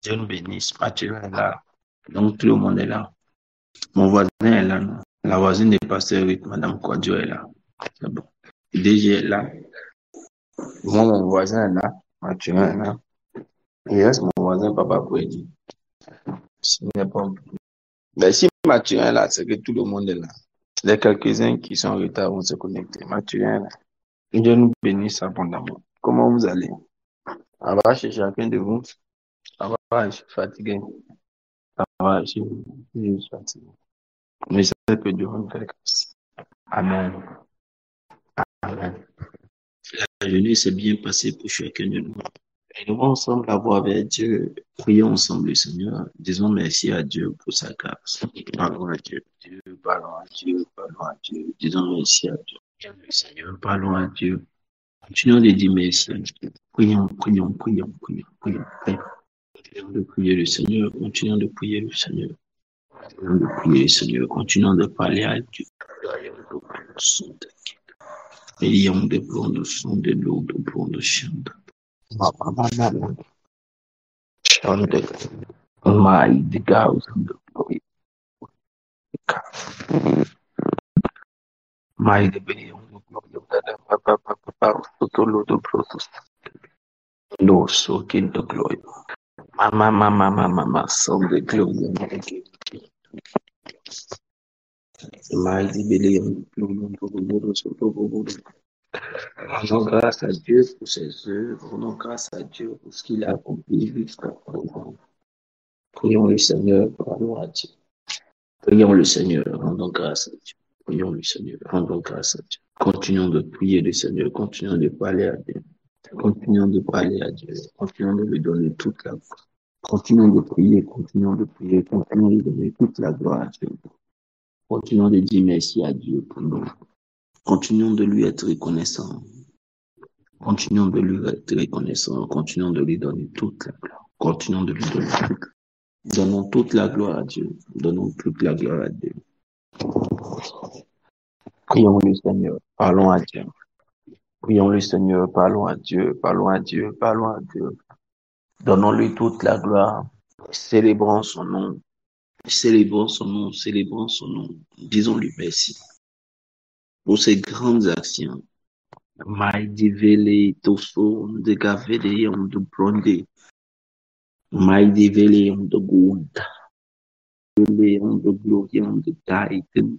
Dieu nous bénisse. Mathieu est là. Donc, tout le monde est là. Mon voisin est là. Non? La voisine des pasteurs, Madame Quadio est là. C'est bon. DG est là. Moi, mon voisin est là. Mathieu est là. Il reste mon voisin, Papa Kouedi. S'il n'est pas... Mais si Mathieu est là, c'est que tout le monde est là. Les quelques-uns qui sont en retard vont se connecter. Mathieu est là. Dieu nous bénisse abondamment. Comment vous allez? Ça va chez chacun de vous? Ça va, je suis fatigué. Ça va, je suis fatigué. Mais je sais que Dieu va me faire grâce. Amen. Amen. La journée s'est bien passée pour chacun de nous. Et nous ensemble la voix vers Dieu. Prions ensemble le Seigneur. Disons merci à Dieu pour sa grâce. Parlons à Dieu. Parlons à Dieu. Parlons à Dieu. Disons merci à Dieu. Seigneur, parlons à Dieu. Continuons de dire merci à Dieu. Prions. Continuons de prier le Seigneur. Continuons de prier le Seigneur. Continuons de prier le Seigneur. Continuons de parler à Dieu. Ayons des plans de son, de l'eau, de plans de chien. My the girls and the boy. My the baby on the glory of the no so in the glory. Mama, son the glory. My the baby on the glory. Rendons grâce à Dieu pour ses œuvres, rendons grâce à Dieu pour ce qu'il a accompli jusqu'à présent. Prions le Seigneur, parlons à Dieu. Prions le Seigneur, rendons grâce à Dieu. Prions le Seigneur, rendons grâce à Dieu. Continuons de prier le Seigneur, continuons de parler à Dieu. Continuons de parler à Dieu. Continuons de lui donner toute la gloire. Continuons de prier, continuons de prier, continuons de donner toute la gloire à Dieu. Continuons de dire merci à Dieu pour nous. Continuons de lui être reconnaissants. Continuons de lui être reconnaissants. Continuons de lui donner toute la gloire. Continuons de lui donner toute la gloire. Donnons toute la gloire à Dieu. Donnons toute la gloire à Dieu. Prions le Seigneur. Parlons à Dieu. Prions le Seigneur. Parlons à Dieu. Parlons à Dieu. Parlons à Dieu. Donnons-lui toute la gloire. Célébrons son nom. Célébrons son nom. Célébrons son nom. Disons-lui merci pour ses grandes actions. Mighty vele toso de gavele on the bronde. Mighty vele on the gold. Vele on the glory on the titan.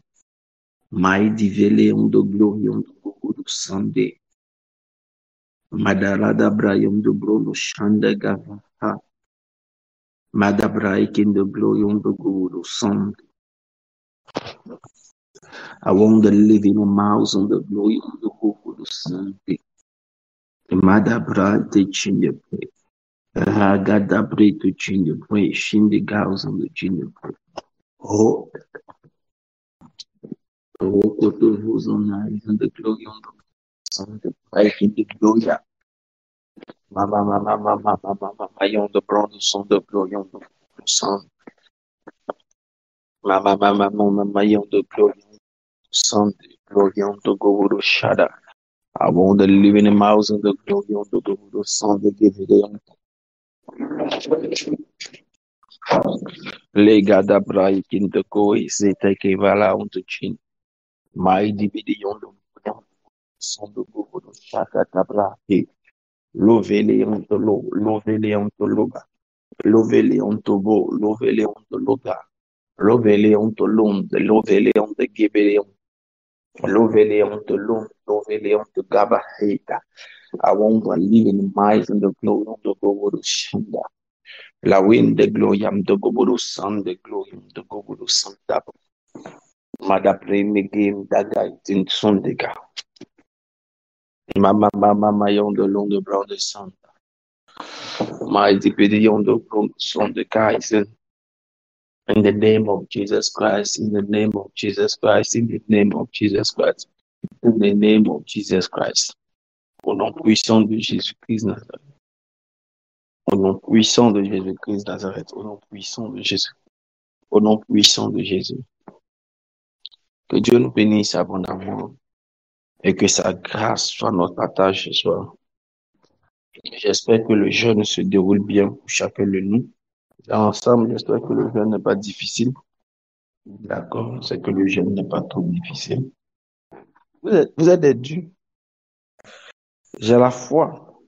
Mighty vele on the glory on the good Sunday. Madarada Brian the Bruno Shanda Gavaha. Madabrai in the glory on the good Sunday. I want the living mouse on the glory on the good Sunday. Madabra teaching the prayer. Ragadabre to change the prayer. Shin the gals on the change prayer. Oh, to who's on eyes and the glory on the Sunday. I in the glory. Mama, on the bronze on the glory on the sun. Mama, on the glory on the Sunday. Glory on the Guru Shada. I want the living mouse on the glory on the Guru Sunday. Give it on. Legada Brai in the Koi, Zete Vala on the chin. My division the son de Guru Shaka Tabra. Lovele on the low, lovele on the loga, lovele on the bo, lovele on the loga, lovele on the loom, the lovele on the gibeon, lovele on the loom, lovele on the gaba heta. I want to live in miles in the glory on the Guru Shanda. La wind the glory am the Guru Sun, the glory of the Guru Santa. Madapre me game that guy in Sundega. Mama, on the long the brown the sun. My deputy on the son the guys in the name of Jesus Christ, in the name of Jesus Christ, in the name of Jesus Christ, in the name of Jesus Christ. Au nom puissant de Jésus-Christ Nazareth. Au nom puissant de Jésus-Christ Nazareth. Au nom puissant de Jésus. Au nom puissant de Jésus. Que Dieu nous bénisse abondamment et que sa grâce soit notre partage ce soir. J'espère que le jeûne se déroule bien pour chacun de nous. Ensemble, j'espère que le jeûne n'est pas difficile. D'accord, c'est que le jeûne n'est pas trop difficile. Vous êtes des durs. J'ai la foi.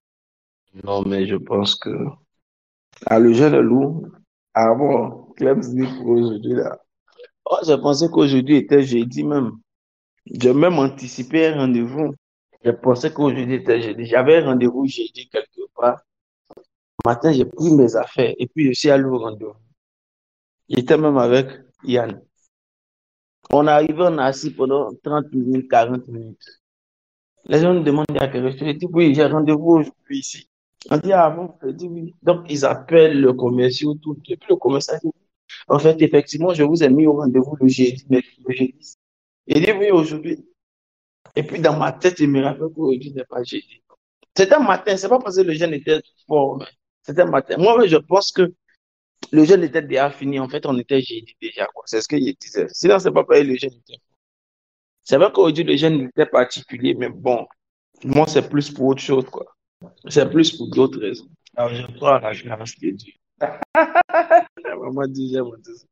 Non, mais je pense que le jeûne est lourd. Ah bon, Clem dit pour aujourd'hui là. Oh, j'ai pensé qu'aujourd'hui était jeudi même. J'ai même anticipé un rendez-vous. Je pensais qu'aujourd'hui était jeudi. J'avais un rendez-vous jeudi quelque part. Matin, j'ai pris mes affaires et puis je suis allé au rendez-vous. J'étais même avec Yann. On est arrivé, on a assis pendant 30 minutes, 40 minutes. Les gens nous demandent à quelle heure. Je dis oui, j'ai rendez-vous aujourd'hui ici. On dit ah bon, je dis oui. Donc ils appellent le commercial, tout. Et puis le commercial dit, en fait, effectivement, je vous ai mis au rendez-vous le jeudi, mais le jeudi. Il dit oui, aujourd'hui. Et puis dans ma tête, il me rappelle qu'aujourd'hui n'est pas jeudi. C'était un matin, c'est pas parce que le jeûne était fort, mais c'était un matin. Moi, je pense que le jeûne était déjà fini. En fait, on était jeudi déjà, quoi. C'est ce qu'il disait. Sinon, c'est pas pareil, le jeûne était. C'est vrai qu'aujourd'hui, le jeûne était particulier, mais bon, moi, c'est plus pour autre chose, quoi. C'est plus pour d'autres raisons. Alors, je crois à la grâce de Dieu. Maman dit, j'aime tout ça.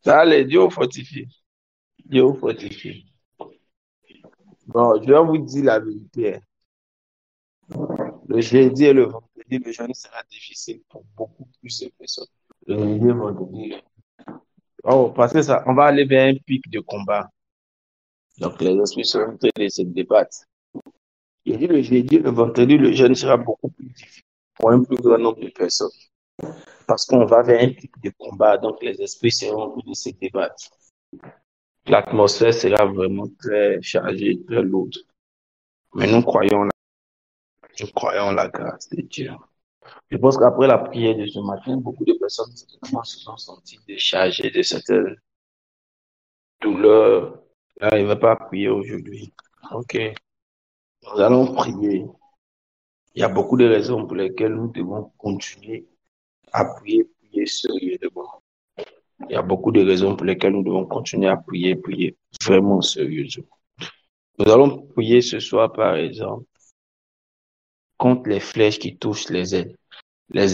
Ça allait, Dieu vous fortifie. Dieu vous fortifie. Bon, je vais vous dire la vérité, hein. Le jeudi et le vendredi, le jeûne sera difficile pour beaucoup plus de personnes. Le jeudi et le vendredi. Oh, parce que ça, on va aller vers un pic de combat. Donc, les esprits seront en train de se débattre. Il dit le jeudi, le vendredi, le jeûne sera beaucoup plus difficile pour un plus grand nombre de personnes. Parce qu'on va vers un pic de combat, donc les esprits seront en train de se débattre. L'atmosphère sera vraiment très chargée, très lourde. Mais nous croyons la grâce de Dieu. Je pense qu'après la prière de ce matin, beaucoup de personnes se sont senties déchargées de cette douleur. Là, il ne va pas prier aujourd'hui. Ok, nous allons prier. Il y a beaucoup de raisons pour lesquelles nous devons continuer à prier sérieusement. Il y a beaucoup de raisons pour lesquelles nous devons continuer à prier vraiment sérieusement. Nous allons prier ce soir, par exemple, contre les flèches qui touchent les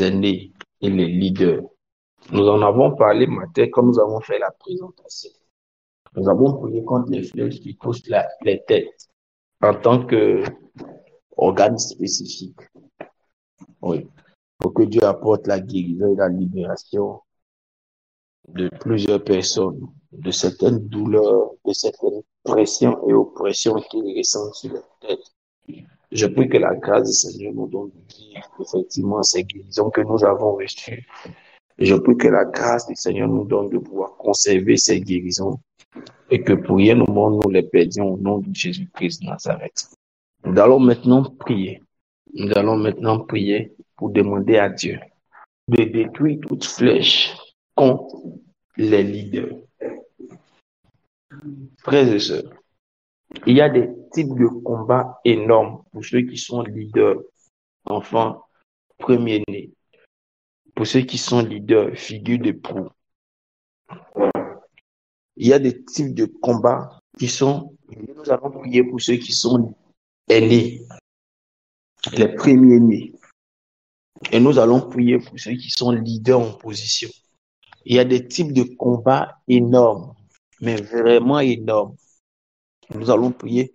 aînés et les leaders. Nous en avons parlé matin quand nous avons fait la présentation. Nous avons prié contre les flèches qui touchent les têtes en tant qu'organe spécifique. Oui. Pour que Dieu apporte la guérison et la libération de plusieurs personnes, de certaines douleurs, de certaines pressions et oppressions qu'ils ressentent sur leur tête. Je prie que la grâce du Seigneur nous donne de vivre effectivement ces guérisons que nous avons reçues. Et je prie que la grâce du Seigneur nous donne de pouvoir conserver ces guérisons et que pour rien au monde nous les perdions au nom de Jésus-Christ de Nazareth. Nous allons maintenant prier. Nous allons maintenant prier pour demander à Dieu de détruire toute flèche contre les leaders. Frères et sœurs, il y a des types de combats énormes pour ceux qui sont leaders, enfants, premiers-nés, pour ceux qui sont leaders, figures de proue. Il y a des types de combats qui sont, nous allons prier pour ceux qui sont aînés, les premiers-nés. Et nous allons prier pour ceux qui sont leaders en position. Il y a des types de combats énormes, mais vraiment énormes. Nous allons prier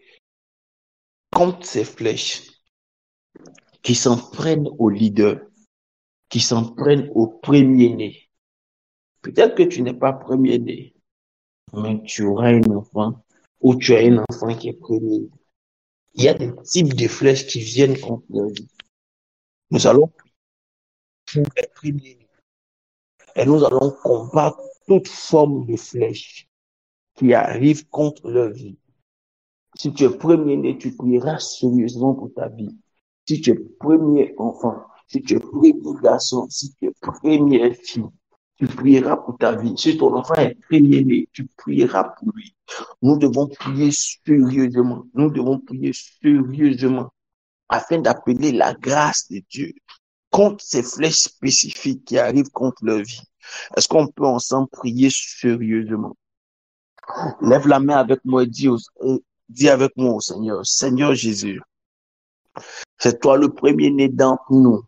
contre ces flèches qui s'en prennent aux leaders, qui s'en prennent aux premiers-nés. Peut-être que tu n'es pas premier-né, mais tu auras un enfant ou tu as un enfant qui est premier. Il y a des types de flèches qui viennent contre leur vie. Nous allons prier pour les premiers-nés et nous allons combattre toute forme de flèche qui arrive contre leur vie. Si tu es premier-né, tu prieras sérieusement pour ta vie. Si tu es premier enfant, si tu es premier garçon, si tu es première fille, tu prieras pour ta vie. Si ton enfant est premier-né, tu prieras pour lui. Nous devons prier sérieusement. Nous devons prier sérieusement afin d'appeler la grâce de Dieu contre ces flèches spécifiques qui arrivent contre leur vie. Est-ce qu'on peut ensemble prier sérieusement? Lève la main avec moi et dis avec moi au Seigneur, Seigneur Jésus, c'est toi le premier-né d'entre nous.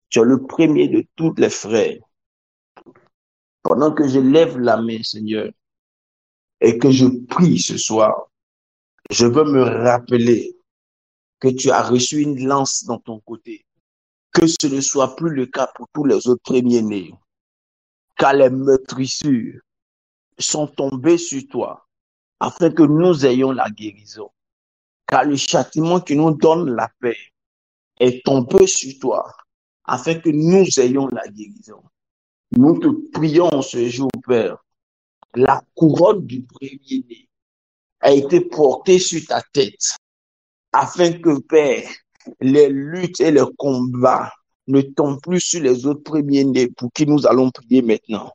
Tu es le premier de tous les frères. Pendant que je lève la main, Seigneur, et que je prie ce soir, je veux me rappeler que tu as reçu une lance dans ton côté. Que ce ne soit plus le cas pour tous les autres premiers-nés. Car les meurtrissures sont tombées sur toi afin que nous ayons la guérison. Car le châtiment qui nous donne la paix est tombé sur toi afin que nous ayons la guérison. Nous te prions ce jour, Père. La couronne du premier-né a été portée sur ta tête afin que, Père, les luttes et les combats ne tombent plus sur les autres premiers-nés pour qui nous allons prier maintenant.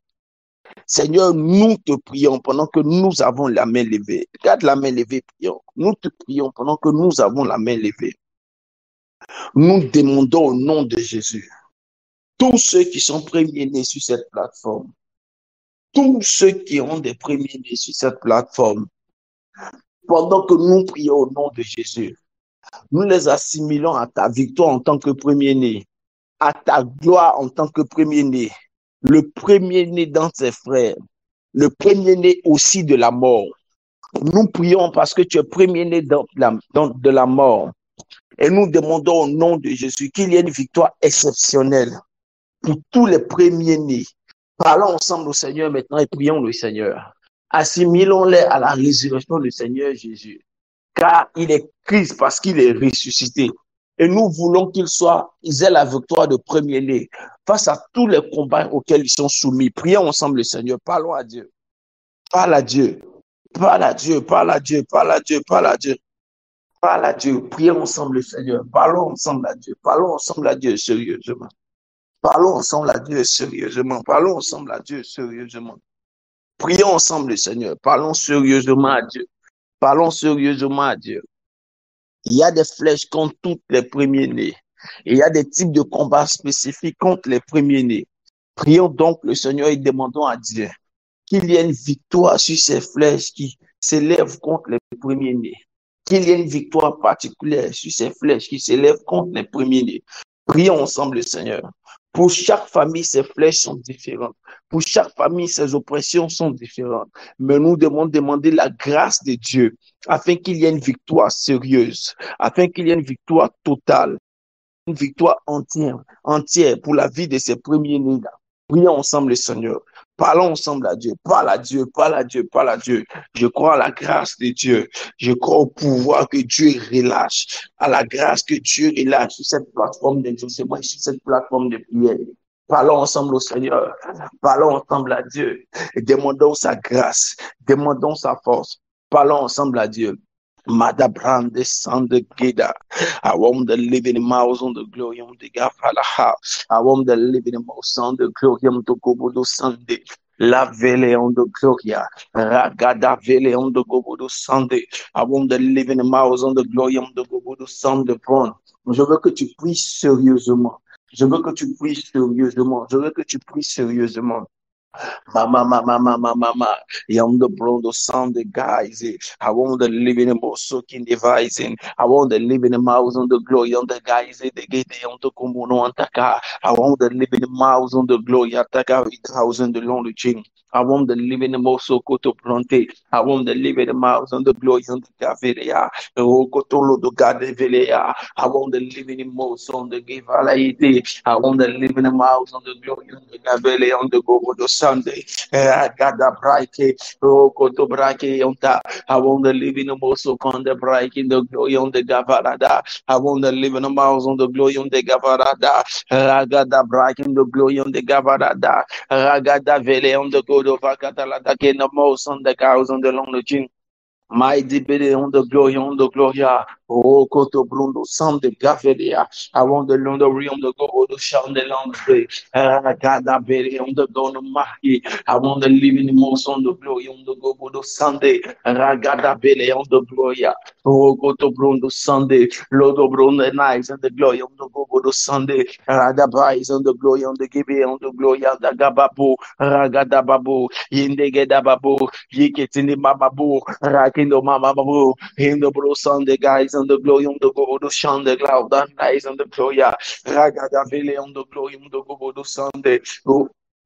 Seigneur, nous te prions pendant que nous avons la main levée. Garde la main levée, prions. Nous te prions pendant que nous avons la main levée. Nous demandons au nom de Jésus, tous ceux qui sont premiers-nés sur cette plateforme, tous ceux qui ont des premiers-nés sur cette plateforme, pendant que nous prions au nom de Jésus, nous les assimilons à ta victoire en tant que premier-né, à ta gloire en tant que premier-né, le premier-né dans tes frères, le premier-né aussi de la mort. Nous prions parce que tu es premier-né de la mort. Et nous demandons au nom de Jésus qu'il y ait une victoire exceptionnelle pour tous les premiers-nés. Parlons ensemble au Seigneur maintenant et prions le Seigneur. Assimilons-les à la résurrection du Seigneur Jésus. Car il est Christ parce qu'il est ressuscité. Et nous voulons ils aient la victoire de premier-né face à tous les combats auxquels ils sont soumis. Prions ensemble le Seigneur. Parlons à Dieu. Parle à Dieu. Parle à Dieu. Parle à Dieu. Parle à Dieu. Parle à Dieu. Parle à Dieu. Prions ensemble le Seigneur. Parlons ensemble à Dieu. Parlons ensemble à Dieu sérieusement. Parlons ensemble à Dieu sérieusement. Parlons ensemble à Dieu sérieusement. Prions ensemble le Seigneur. Parlons sérieusement à Dieu. Parlons sérieusement à Dieu. Il y a des flèches contre tous les premiers-nés. Il y a des types de combats spécifiques contre les premiers-nés. Prions donc le Seigneur et demandons à Dieu qu'il y ait une victoire sur ces flèches qui s'élèvent contre les premiers-nés. Qu'il y ait une victoire particulière sur ces flèches qui s'élèvent contre les premiers-nés. Prions ensemble le Seigneur. Pour chaque famille, ces flèches sont différentes. Pour chaque famille, ces oppressions sont différentes. Mais nous devons demander la grâce de Dieu afin qu'il y ait une victoire sérieuse, afin qu'il y ait une victoire totale, une victoire entière pour la vie de ces premiers-nés-là. Prions ensemble le Seigneur. Parlons ensemble à Dieu. Parle à Dieu, parle à Dieu, parle à Dieu. Je crois à la grâce de Dieu. Je crois au pouvoir que Dieu relâche, à la grâce que Dieu relâche sur cette plateforme d'exaucement, sur cette plateforme de prière. Parlons ensemble au Seigneur. Parlons ensemble à Dieu. Et demandons sa grâce. Demandons sa force. Parlons ensemble à Dieu. Madabrand de Sande Geda. I want the living mouse on the glorium de Gafalaha. I want the living mouse on the glorium to Gobodo Sunday. La vele on the gloria. Ragada vele on the Gobodo Sunday. I want the living mouse on the glorium to Gobodo Sunday. Je veux que tu pries sérieusement. Je veux que tu pries sérieusement. Je veux que tu pries sérieusement. Mama. Yam the brondo sound the guys. I want the living more soaking devising. I want the living mouse on the glory on the guys. They get the on the Kumuno Antaka. I want the living mouse on the glory Ataka 8,000 the long chain. I want the living moso koto plante. I want the living mouse on the glory on the Gaviria. Oh, Kotolo do Gadevelea. I want the living mouse on the Gavalaite. I want the living mouse on the glory on the Gavele on the Gogo Sunday. Gada Brake. Oh, Koto Brake Yonta. I want the living mouse on the Brake in the glory on the Gavarada. I want the living mouse on the glory on the Gavarada. Gada Brake in the glory on the Gavarada. Ragada Vele on the God of Akatalada, the most on the cows on the long chin. My debate on the gloria. Oh, Koto Brundo, Sam de Gaveria. I want the laundry on the go to Sham the laundry. Gada Berry on the Don Mahi. I want the living most on the glory on the go to Sunday. Ragada Berry on the gloria. Oh, Koto Brundo Sunday. Lodo Brundo nights and the glory on the go to Sunday. Ragabais on the glory on the Gibe on the gloria. The Gababu. Ragada Babu. Yindegeda Babu. Yiketini Mababu. Kindo Mama Babu, in the Bro Sunday guys on the glory on the go to Sunday cloud, that nice on the Gloria, Ragada Vele on the glory on the go to Sunday,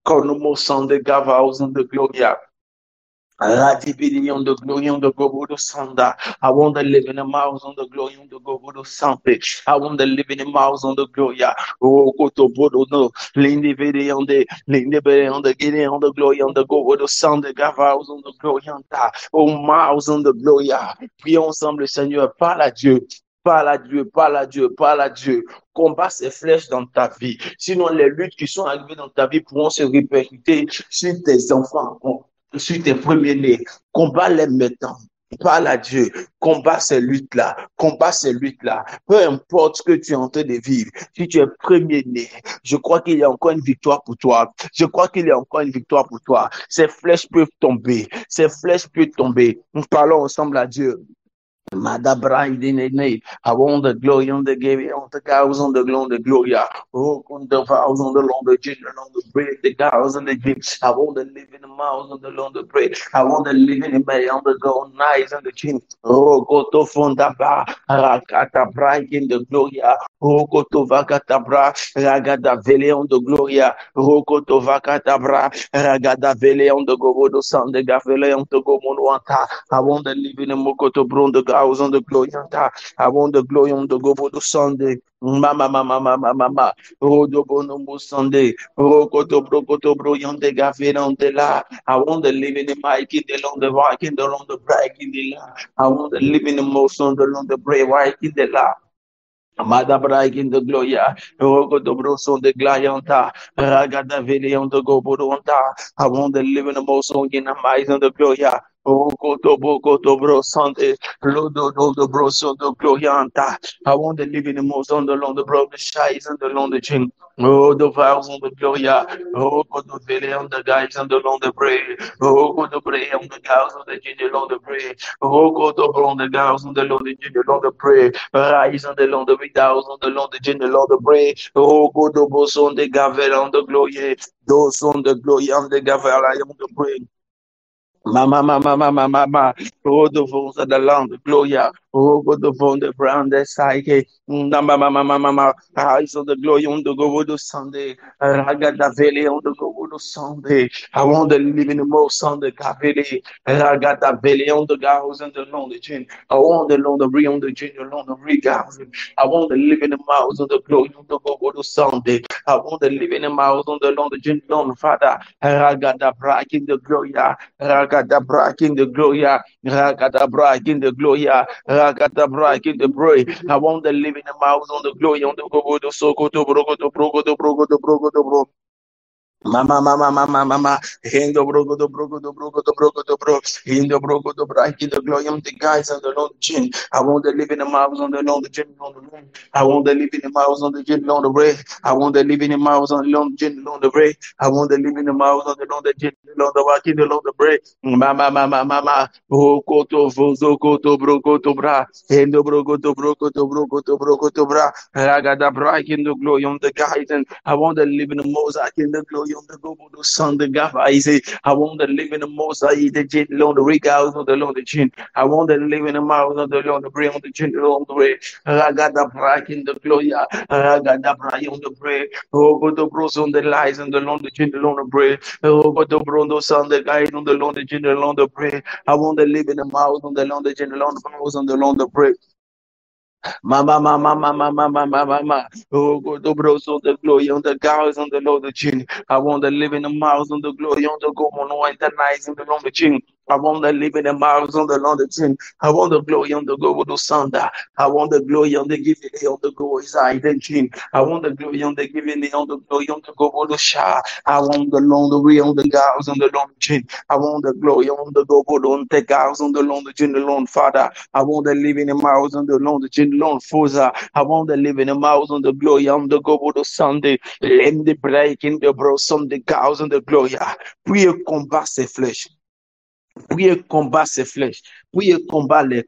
Konomo Sunday Gavaus on the Gloria. Radibidi on the glory on the go to Sanda. I want to live in a mouse on the glory on the go to Sunday. I want to live in a mouse on the Gloria. Oh, go to Bodo no. Lindy Vidi on the Giddy on the glory on the go to Sunday. Gavaus on the glory on that. Oh, mouse on the Gloria. Prions ensemble, Seigneur, parle à Dieu. Parle à Dieu, parle à Dieu, parle à Dieu. Combat ces flèches dans ta vie. Sinon, les luttes qui sont arrivées dans ta vie pourront se répercuter sur tes enfants, sur tes premiers-nés. Combat les maintenant. Parle à Dieu. Combat ces luttes-là. Combat ces luttes-là. Peu importe ce que tu es en train de vivre. Si tu es premier-né, je crois qu'il y a encore une victoire pour toi. Je crois qu'il y a encore une victoire pour toi. Ces flèches peuvent tomber. Ces flèches peuvent tomber. Nous parlons ensemble à Dieu. Madabra idinene. I want the glory on the gave on the cows on the glory, the gloria. Oh, on the vows on the long, the children on the bread, the cows on the gym. I want the living the mouse on the long, the bread. I want the living in my on the go nice on the chin. Oh, go to fonda ba, rakata bright in the gloria. Oh, go to vakata bra, ragada vele on the gloria. Oh, go to vakata bra, ragada vele on the go do sound the gavele on the go monuanta. I want the living in mokoto bron the I was on the glory on that. I want the glory on the go for the Sunday. Mama. Oh, the bono Sunday. Oh, koto bro, yon de gafe on the la. I want the living in my kid, the long the rock in the long the brag in the la. I want the living in most on the long the brave white in the la. Amada Brag in the Gloria, Rogo do Broso de Glayanta, Ragada Vele on the Goboronta. I want the living the most song in the mice on the Gloria. Rogo to Boko to Bro Sunday, Lodo do Broso do Glorianta. I want the living the most on the long the bro, the shies and the long the chin. Oh, the vows on the Gloria, Rogo to Vele on the guys on the long the bray, Rogo to Bray on the gals on the ginger long the bray, Rogo to Bron the gals on the long the ginger long the bray, Rise on the long the down on the long the gin, the long the bray, oh, go to Bos on the Gavel on the glory, those on the glory on the Gavel on the bray. Mama, oh, the voice of the land, the gloria, oh, go the phone, the brown, the psyche, mama, eyes on the glory on the go to Sunday, I got the valley on the go to Sunday. I want to live in the most on the valley, and I got the valley on the gals and the long the gin. I want the long the brie on the gin, the long the regals. I want to live in the mouths on the glory on the go to Sunday. I want to live in the mouths on the long the gin, long Father. I got the brack in the gloria. Rakata braking the gloria, Rakata braking the gloria, Rakata braking the broy. I want the living the mouse on the glory on the go to Soko to Brogo to Brogo to Brogo to Brogo to Brogo. Mama, Hindo brogo do brogo do brogo do brogo do bro, Hindo brogo do braki the glory the guys on the long chin. I want to live in the mouse on the long the gin on the room. I want to live in the mouse on the gin on the way. I want to live in the mouse on the long gin on the way. I want to live in the mouse on the long the gin on the walking the long the break. Mama, oh koto vozo koto brogo to bra, Hindo brogo to brogo to brogo to brogo to bra, Ragada braki in the glory on the guys and I want to live in the mosaic in the glory on the go to Sun the Gaff. I say, I want to live in the mosaic, the jet on the rig out on the long the chin. I want to live in the mouth on the long the brain on the chin on the way. I got the brack in the glory. I got the brack on the bread. Oh, go to bros on the lies and the long the chin on the bread. Oh, go to brondo son the guy on the long the chin on the bread. I want to live in the mouth on the long the chin on the mouth on the long the bread. Mama. Oh, go to bros on the glory on the guys on the Lord the chin. I want to live in the mouths on the glory on the go on the nights on the Lord the chin. I want to live in the mouths on the Lord the chin. I want the glory on the go to Sanda. I want the glory on the giving on the go side the chin. I want the glory on the giving on the glory on the go to Sha. I want the long the way on the guys on the Lord chin. I want the glory on the go on the guys on the Lord the chin, the Lord Father. I want to live in the mouths on the Lord the chin. Lord Fosa, I want to live in the mouths on the glory on the go to Sunday. Let the break in the bro, some the cows on the glory. Priez combat ces flèches. Priez combat ces flèches. Priez combat les.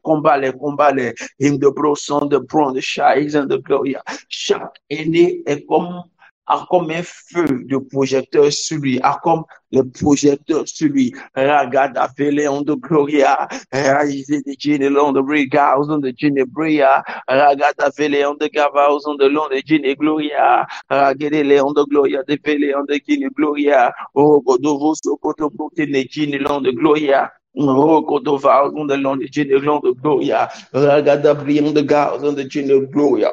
In the bro, son the bron, the shies and the glory. Chaque aîné est comme a comme un feu de projecteur sur lui, a comme les projecteurs sur lui. Ragada Veleon de Gloria, Raise de Gine de Briga, de Gine Bria, Ragada Veleon de Gavaus de Long de Gine Gloria, Ragade Leon de Gloria, de Veleon de Gine Gloria, Rogodovo Sokoto de Gine Long de Gloria. Rogodova, de Long de Gine Long de Gloria, Ragada Brion de Gaz de Gine Gloria.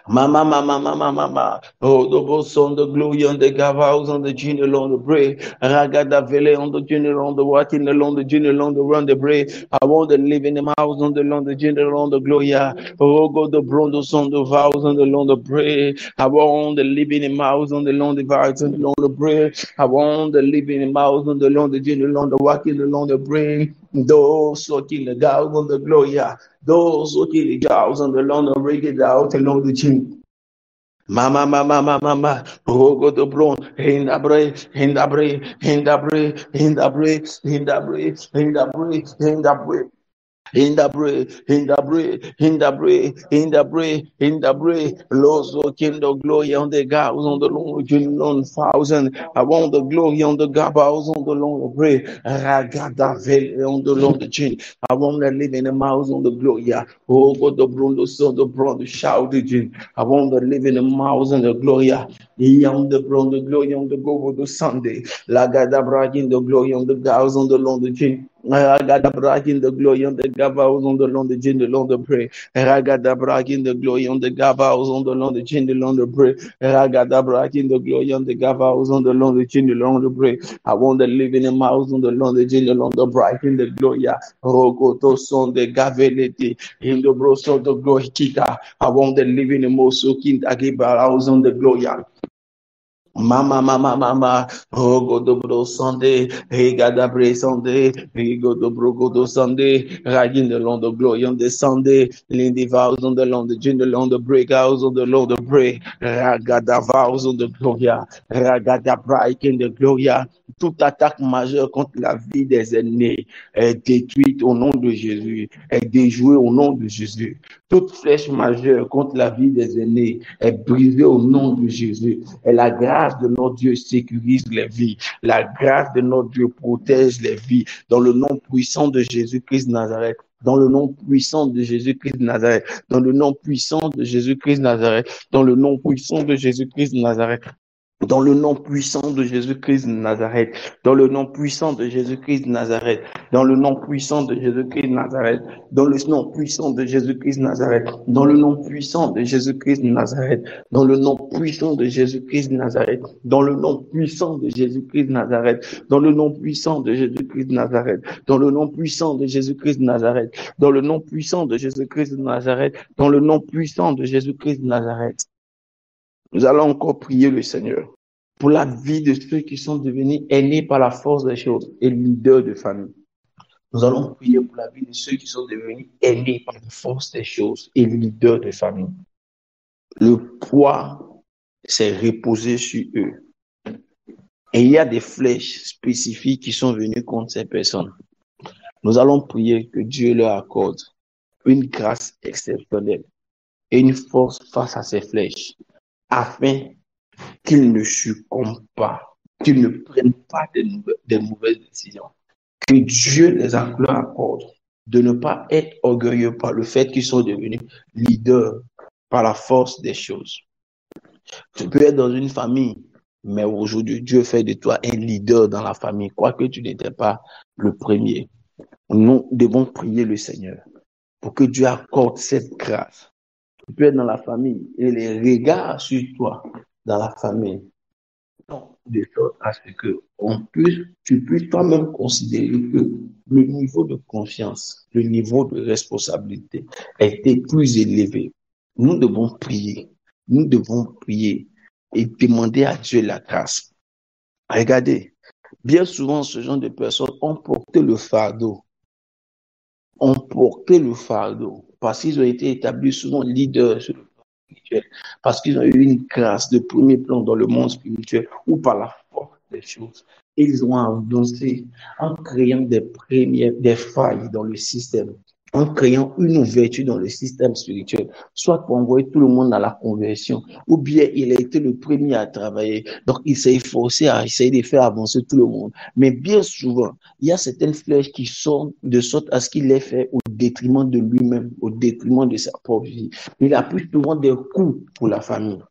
Mama, mama, mama, mama. Oh, the boss on the glory on the gavaus on the genial on the bray. Ragada vele on the genial on the walking along the genial on the run the bray. I want to live in the house on the long the genial on the gloria. Oh, go the brondos on the vows on the long the bray. I want to live in the house on the long the vows on the long the bray. I want to live in the house on the long the genial on the walking along the bray. Those walking the gals on the gloria. Those who kill the gals on the Lord of Rigged out along the chin. Mama, mama, mama, mama, oh, go to Bron, in the break, in the break, in the break, in the break, in the break, in the break, in the break. In the bread, in the bread, in the bread, in the bread, in the bread. Lord, King of glory on the God on the Lord, on 1,000. I want the glory on the God on the Lord of bread. Ragada vele on the Lord of chin. I want to live in the mouth on the glory. Oh, God, the brundo, son, the brundo, shout the chin. I want to live in the mouth on the glory. On the brundo, glory on the go the Sunday. Lagada bragging the glory on the God on the Lord of chin. Ragada bragging the glory on the Gavaus on the long the gin, the long the pray. Ragada bragging the glory on the Gavaus on the long the gin, the long the pray. Ragada bragging the glory on the Gavaus on the long the gin, the long the pray. I want to live in a mouse on the long the gin, the long the bright in the gloria. Rogoto son the gavelete in the bros of the glory kita. I want to live in a mosokin agibaus on the gloria. Mama, mama, mama, oh, go do bro Sunday, hey, gada bre Sunday, hey, go do bro go do Sunday, riding the long the glory on the Sunday, Lindy vows on the long the gin, the long the break house on the long the break, ragada vows on the gloria, ragada break in the gloria. Toute attaque majeure contre la vie des aînés est détruite au nom de Jésus, est déjouée au nom de Jésus. Toute flèche majeure contre la vie des aînés est brisée au nom de Jésus. Et la grâce de notre Dieu sécurise les vies. La grâce de notre Dieu protège les vies. Dans le nom puissant de Jésus-Christ de Nazareth. Dans le nom puissant de Jésus-Christ de Nazareth. Dans le nom puissant de Jésus-Christ de Nazareth. Dans le nom puissant de Jésus-Christ de Nazareth. Dans le nom puissant de Jésus-Christ de Nazareth, dans le nom puissant de Jésus-Christ de Nazareth, dans le nom puissant de Jésus-Christ de Nazareth, dans le nom puissant de Jésus-Christ de Nazareth, dans le nom puissant de Jésus-Christ de Nazareth, dans le nom puissant de Jésus-Christ de Nazareth, dans le nom puissant de Jésus-Christ de Nazareth, dans le nom puissant de Jésus-Christ de Nazareth, dans le nom puissant de Jésus-Christ de Nazareth, dans le nom puissant de Jésus-Christ de Nazareth, dans le nom puissant de Jésus-Christ de Nazareth. Nous allons encore prier le Seigneur pour la vie de ceux qui sont devenus aînés par la force des choses et leaders de famille. Nous allons prier pour la vie de ceux qui sont devenus aînés par la force des choses et leaders de famille. Le poids s'est reposé sur eux. Et il y a des flèches spécifiques qui sont venues contre ces personnes. Nous allons prier que Dieu leur accorde une grâce exceptionnelle et une force face à ces flèches, afin qu'ils ne succombent pas, qu'ils ne prennent pas des mauvaises décisions. Que Dieu les accorde de ne pas être orgueilleux par le fait qu'ils sont devenus leaders par la force des choses. Tu peux être dans une famille, mais aujourd'hui, Dieu fait de toi un leader dans la famille, quoique tu n'étais pas le premier. Nous devons prier le Seigneur pour que Dieu accorde cette grâce. Tu peux être dans la famille et les regards sur toi dans la famille, de sorte à ce que tu puisses toi-même considérer que le niveau de confiance, le niveau de responsabilité a été plus élevé. Nous devons prier et demander à Dieu la grâce. Regardez, bien souvent, ce genre de personnes ont porté le fardeau parce qu'ils ont été établis souvent leaders sur le plan spirituel, parce qu'ils ont eu une grâce de premier plan dans le monde spirituel ou par la force des choses. Ils ont avancé en créant des failles dans le système. en créant une ouverture dans le système spirituel, soit pour envoyer tout le monde dans la conversion, ou bien il a été le premier à travailler. Donc, il s'est efforcé à essayer de faire avancer tout le monde. Mais bien souvent, il y a certaines flèches qui sortent de sorte à ce qu'il les fait au détriment de lui-même, au détriment de sa propre vie. Il a plus souvent des coups pour la famille,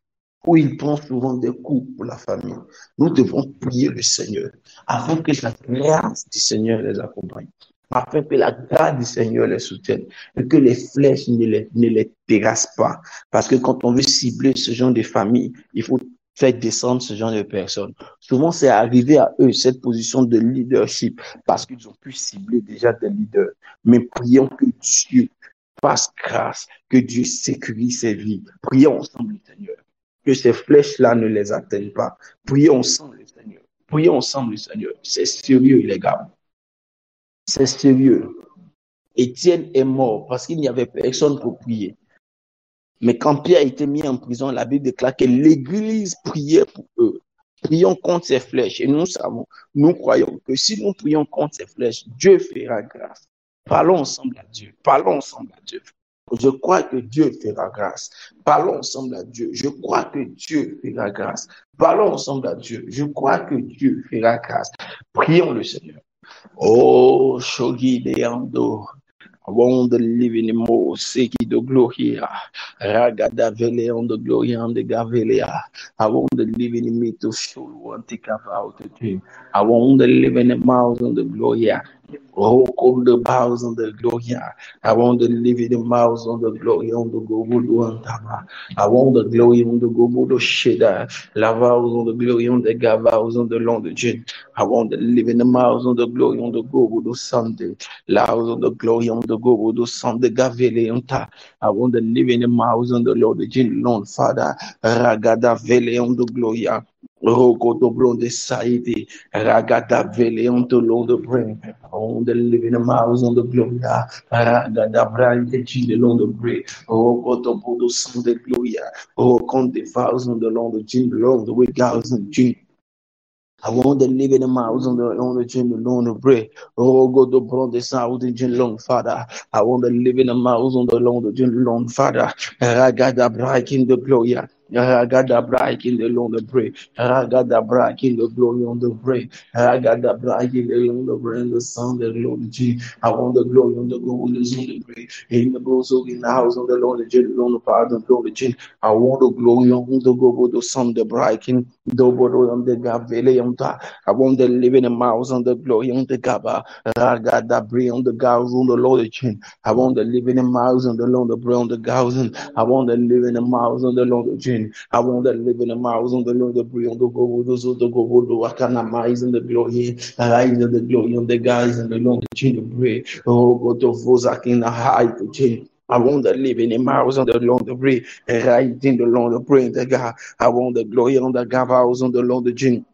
où il prend souvent des coups pour la famille. Nous devons prier le Seigneur afin que la grâce du Seigneur les accompagne, afin que la grâce du Seigneur les soutienne et que les flèches ne les terrassent pas. Parce que quand on veut cibler ce genre de famille, il faut faire descendre ce genre de personnes. Souvent, c'est arrivé à eux, cette position de leadership, parce qu'ils ont pu cibler déjà des leaders. Mais prions que Dieu fasse grâce, que Dieu sécurise ses vies. Prions ensemble, Seigneur. Que ces flèches-là ne les atteignent pas. Prions ensemble, Seigneur. Prions ensemble, Seigneur. C'est sérieux, les gars. C'est sérieux. Étienne est mort parce qu'il n'y avait personne pour prier. Mais quand Pierre a été mis en prison, la Bible déclare que l'Église priait pour eux. Prions contre ces flèches. Et nous savons, nous croyons que si nous prions contre ces flèches, Dieu fera grâce. Parlons ensemble à Dieu. Parlons ensemble à Dieu. Je crois que Dieu fera grâce. Parlons ensemble à Dieu. Je crois que Dieu fera grâce. Parlons ensemble à Dieu. Je crois que Dieu fera grâce. Prions le Seigneur. Oh, Shogi de Ando. I want the living more seki the gloria. Ragada vele on the gloria on the gavelia. I want the living me to show one take out the dream. I want the living miles on the gloria. Oh, on the bows on the gloria. I want the living miles on the glory on the gobudu and tama. I want the glory on the gobudu shida. Lavaus on the glory on the gavaus on the long the gin. I want the living miles on the glory on the gobudu Sunday. Laos on the glory on the gobudu Sunday gavele on ta. I want the living miles on the Lord the gin Lord Father. Ragada vele on the gloria. Rokoto blonde saidi, ragada vele on the Lord the brain, on the living miles on the gloria, ragada brand the gin on the brain, rokoto bodo son the gloria, rokon the vows on the Lord the gin long the way gals and gin. I want the living miles on the gin alone the bread. Oh, God, the broad the sound the gin long, Father. I want the living miles on the long the gin long, Father. Ragada bright in the gloria. Ragada bright in the long the bread. Ragada bright in the glory on the bread. Ragada bright in the long the bread. The sound the Lord G. I want the glory on the gold is on the bread. In the broso in the house on the Lord the gin alone the Father the Lord the gin. I want the glory on the gold the sun the bright in the bottle on the gavele. I want the living miles on the glory on the gaba. Ragada bri on the gals on the Lord chin. I want the living miles on the Lord the bri on the gals. I want the living miles on the Lord chin. I want the living miles on the Lord the bri on the go those the go the wakana miles in the glory. Rise of the glory on the guys and the Lord chin the bri. Oh, go to Vozak in the high to chin. I want the living in miles on the long the bri. Right in the long the bri the God. I want the glory on the gavals on the long the chin.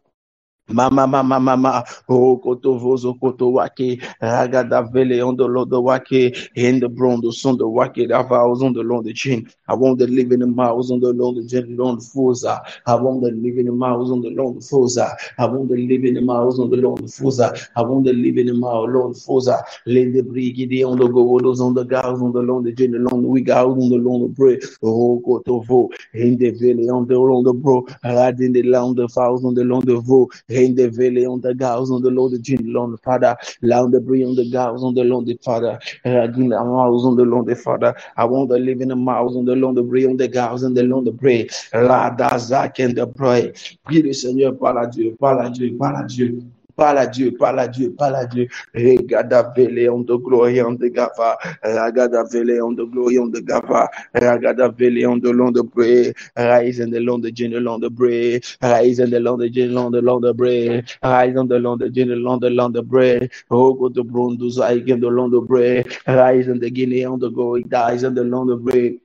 Mama, oh, koto vozo koto wake, ragada vele on the lodo wake, in the brondo son the wake, the vows on the long the chin. I want the living in miles on the long the gin long fosa. I want the living in miles on the long fosa. I want the living in miles on the long fosa. I want the living in miles long fosa. Let the brigade on the godos on the gals on the long the gin long the wig out on the long the bread. Oh, koto vo, in the vele on the long the bro, rad in the long the fowls on the long the vo. In the valley on the gals on the Lord the Jin Lord Father, loud the brie on the gals on the Lord the Father, Ragin the mouse on the Lord the Father. I want the living the mouse on the Lord the brie on the gals and the Lord the brie, Rada Zak and the brie. Prie le Seigneur, parle à Dieu, parle à Dieu, parle à Dieu. Parle à Dieu, parle à Dieu, parle à Dieu. Regada vele on the glory on the gava. Ragada vele on the glory on the gava. Ragada vele on the long the bray. Rise in the long the general on the bray. Rise in the long the general on the long the bray. Rise on the long the general on the long the bray. Oh, go to Brundus, I give the long the bray. Rise in the guinea on the go. Dies in the long the bray.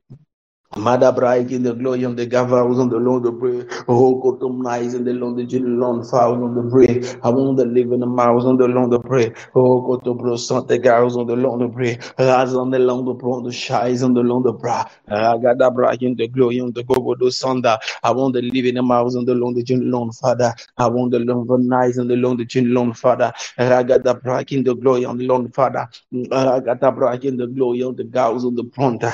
Madabraik in the glory of the Gavars on the Lord of Bray, Rokotum Nice in the Lord of Lord Fowl on the Bray, I want to live in the mouse on the Lord of Bray, Rokotobro Santa Gars on the Lord of Bray, Raz on the Lord of Bron, the Shies on the Lord of Bra, Ragadabra in the glory on the Gogo Sanda, I want to live in the mouse on the Lord of Lord Father, I want the Lord of Nice on the Lord of Lord Father, Ragadabra in the glory on the Lord Father, Ragadabra in the glory on the Gauss on the Pronta,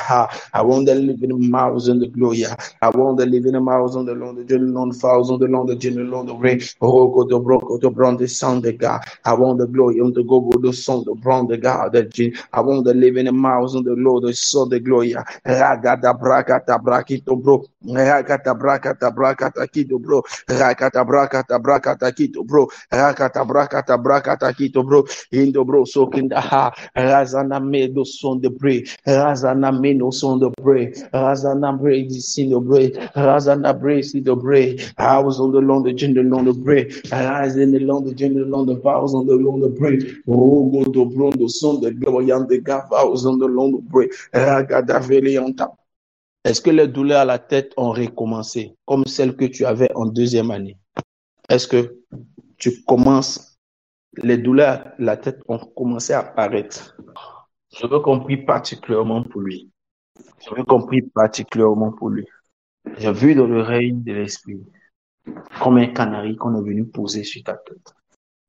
I want to live in the mouse on the glory. I want to live in the mouse on the Lord, the general fouls on the Lord, the general on the ray. Oh, go to broke, to brown the sound the God. I want the glory on the go, the song, the brown the God. I want to live in the mouse on the Lord, the son, the glory. Ragata brakata brakito bro. Rakata brakata brakata kito bro. Rakata brakata brakata kito bro. Rakata brakata kito bro. Indo bro, so kinda ha. Razana me do son de bre. Razana me no son de bre. Razana bre sin de bre. Razana bre si de bre. I was on the long the gender long the bre. I was in the long the gender long the vows on the long the bre. Oh go to brondo son de gloria de gavas on the long the bre. Ragada velianta. Est-ce que les douleurs à la tête ont recommencé comme celles que tu avais en deuxième année? Est-ce que tu commences, les douleurs à la tête ont commencé à apparaître? Je veux qu'on prie particulièrement pour lui. Je veux qu'on prie particulièrement pour lui. J'ai vu dans le règne de l'esprit comme un canari qu'on est venu poser sur ta tête.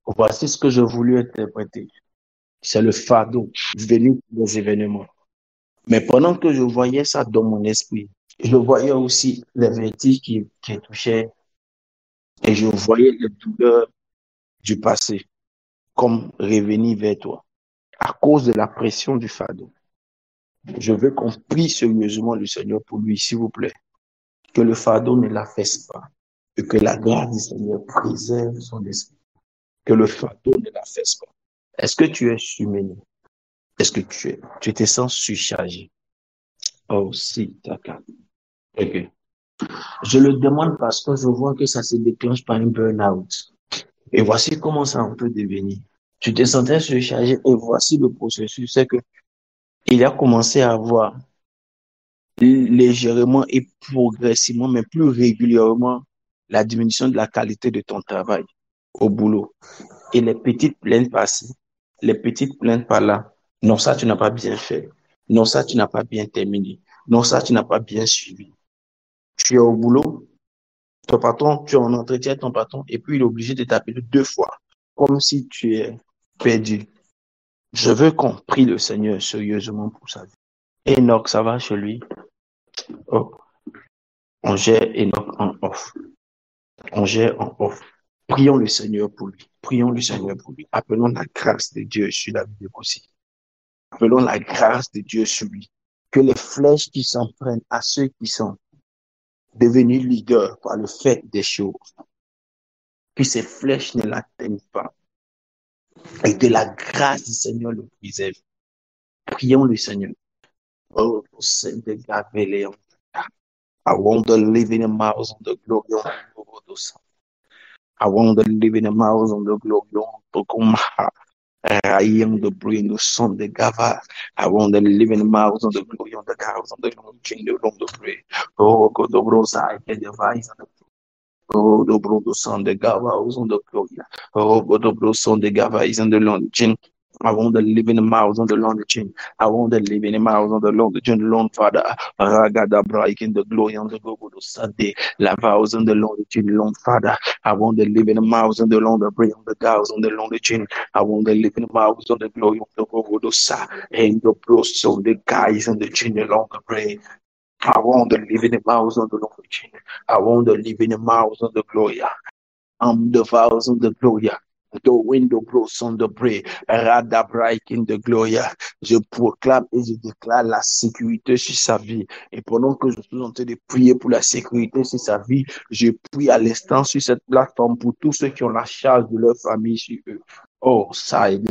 Voici ce que je voulais interpréter. C'est le fardeau venu des événements. Mais pendant que je voyais ça dans mon esprit, je voyais aussi les vertiges qui touchaient et je voyais les douleurs du passé comme revenir vers toi à cause de la pression du fardeau. Je veux qu'on prie sérieusement le Seigneur pour lui, s'il vous plaît. Que le fardeau ne l'affaisse pas. Et que la grâce du Seigneur préserve son esprit. Que le fardeau ne l'affaisse pas. Est-ce que tu es surmené? Est-ce que tu te sens surchargé? Oh, si, d'accord. Ok. Je le demande parce que je vois que ça se déclenche par un burn-out. Et voici comment ça peut devenir. Tu te sentais surchargé et voici le processus. C'est que il a commencé à avoir légèrement et progressivement, mais plus régulièrement, la diminution de la qualité de ton travail au boulot. Et les petites plaintes par-ci, les petites plaintes par-là. Non, ça, tu n'as pas bien fait. Non, ça, tu n'as pas bien terminé. Non, ça, tu n'as pas bien suivi. Tu es au boulot, ton patron, tu es en entretien avec ton patron, et puis il est obligé de t'appeler 2 fois, comme si tu es perdu. Je veux qu'on prie le Seigneur sérieusement pour sa vie. Enoch, ça va chez lui? Oh. On gère Enoch en off. On gère en off. Prions le Seigneur pour lui. Prions le Seigneur pour lui. Appelons la grâce de Dieu sur la vie aussi. Appelons la grâce de Dieu sur lui. Que les flèches qui s'en prennent à ceux qui sont devenus leaders par le fait des choses, que ces flèches ne l'atteignent pas. Et que la grâce du Seigneur le préserve. Prions le Seigneur. Oh, Seigneur, Gavéléon. I want to live in a mouse on the glory of the I want to live in a mouse on the glory of the I am the brain of son de Gava. I want to live in the mouse on the glory of the cows on the kingdom of the prayer. Oh, God, the brosa, I can devise on the oh, the brodo son de Gava is on the glory. Oh, God, the bro son de Gava is on the Lord. I want to live in the mouth on the Lord. I want to live in the mouth on the Lord. The Lord, Father. Ragada break in the glory on the go to Sunday. La vows on the Lord, the Lord, Father. I want to live in the mouth on the Lord, the bring on the cows on the Lord, the chin. I want to live in the mouth on the glory of the go to Sa. And the bros on the guys on the chin, the Lord, the pray. I want to live in the mouth on the Lord, the chin. I want to live in the mouth on the glory. The vows on the glory. The window bros on the bray, Rada break in the gloria. Je proclame et je déclare la sécurité sur sa vie. Et pendant que je suis en train de prier pour la sécurité sur sa vie, je prie à l'instant sur cette plateforme pour tous ceux qui ont la charge de leur famille sur eux. Oh, ça aide.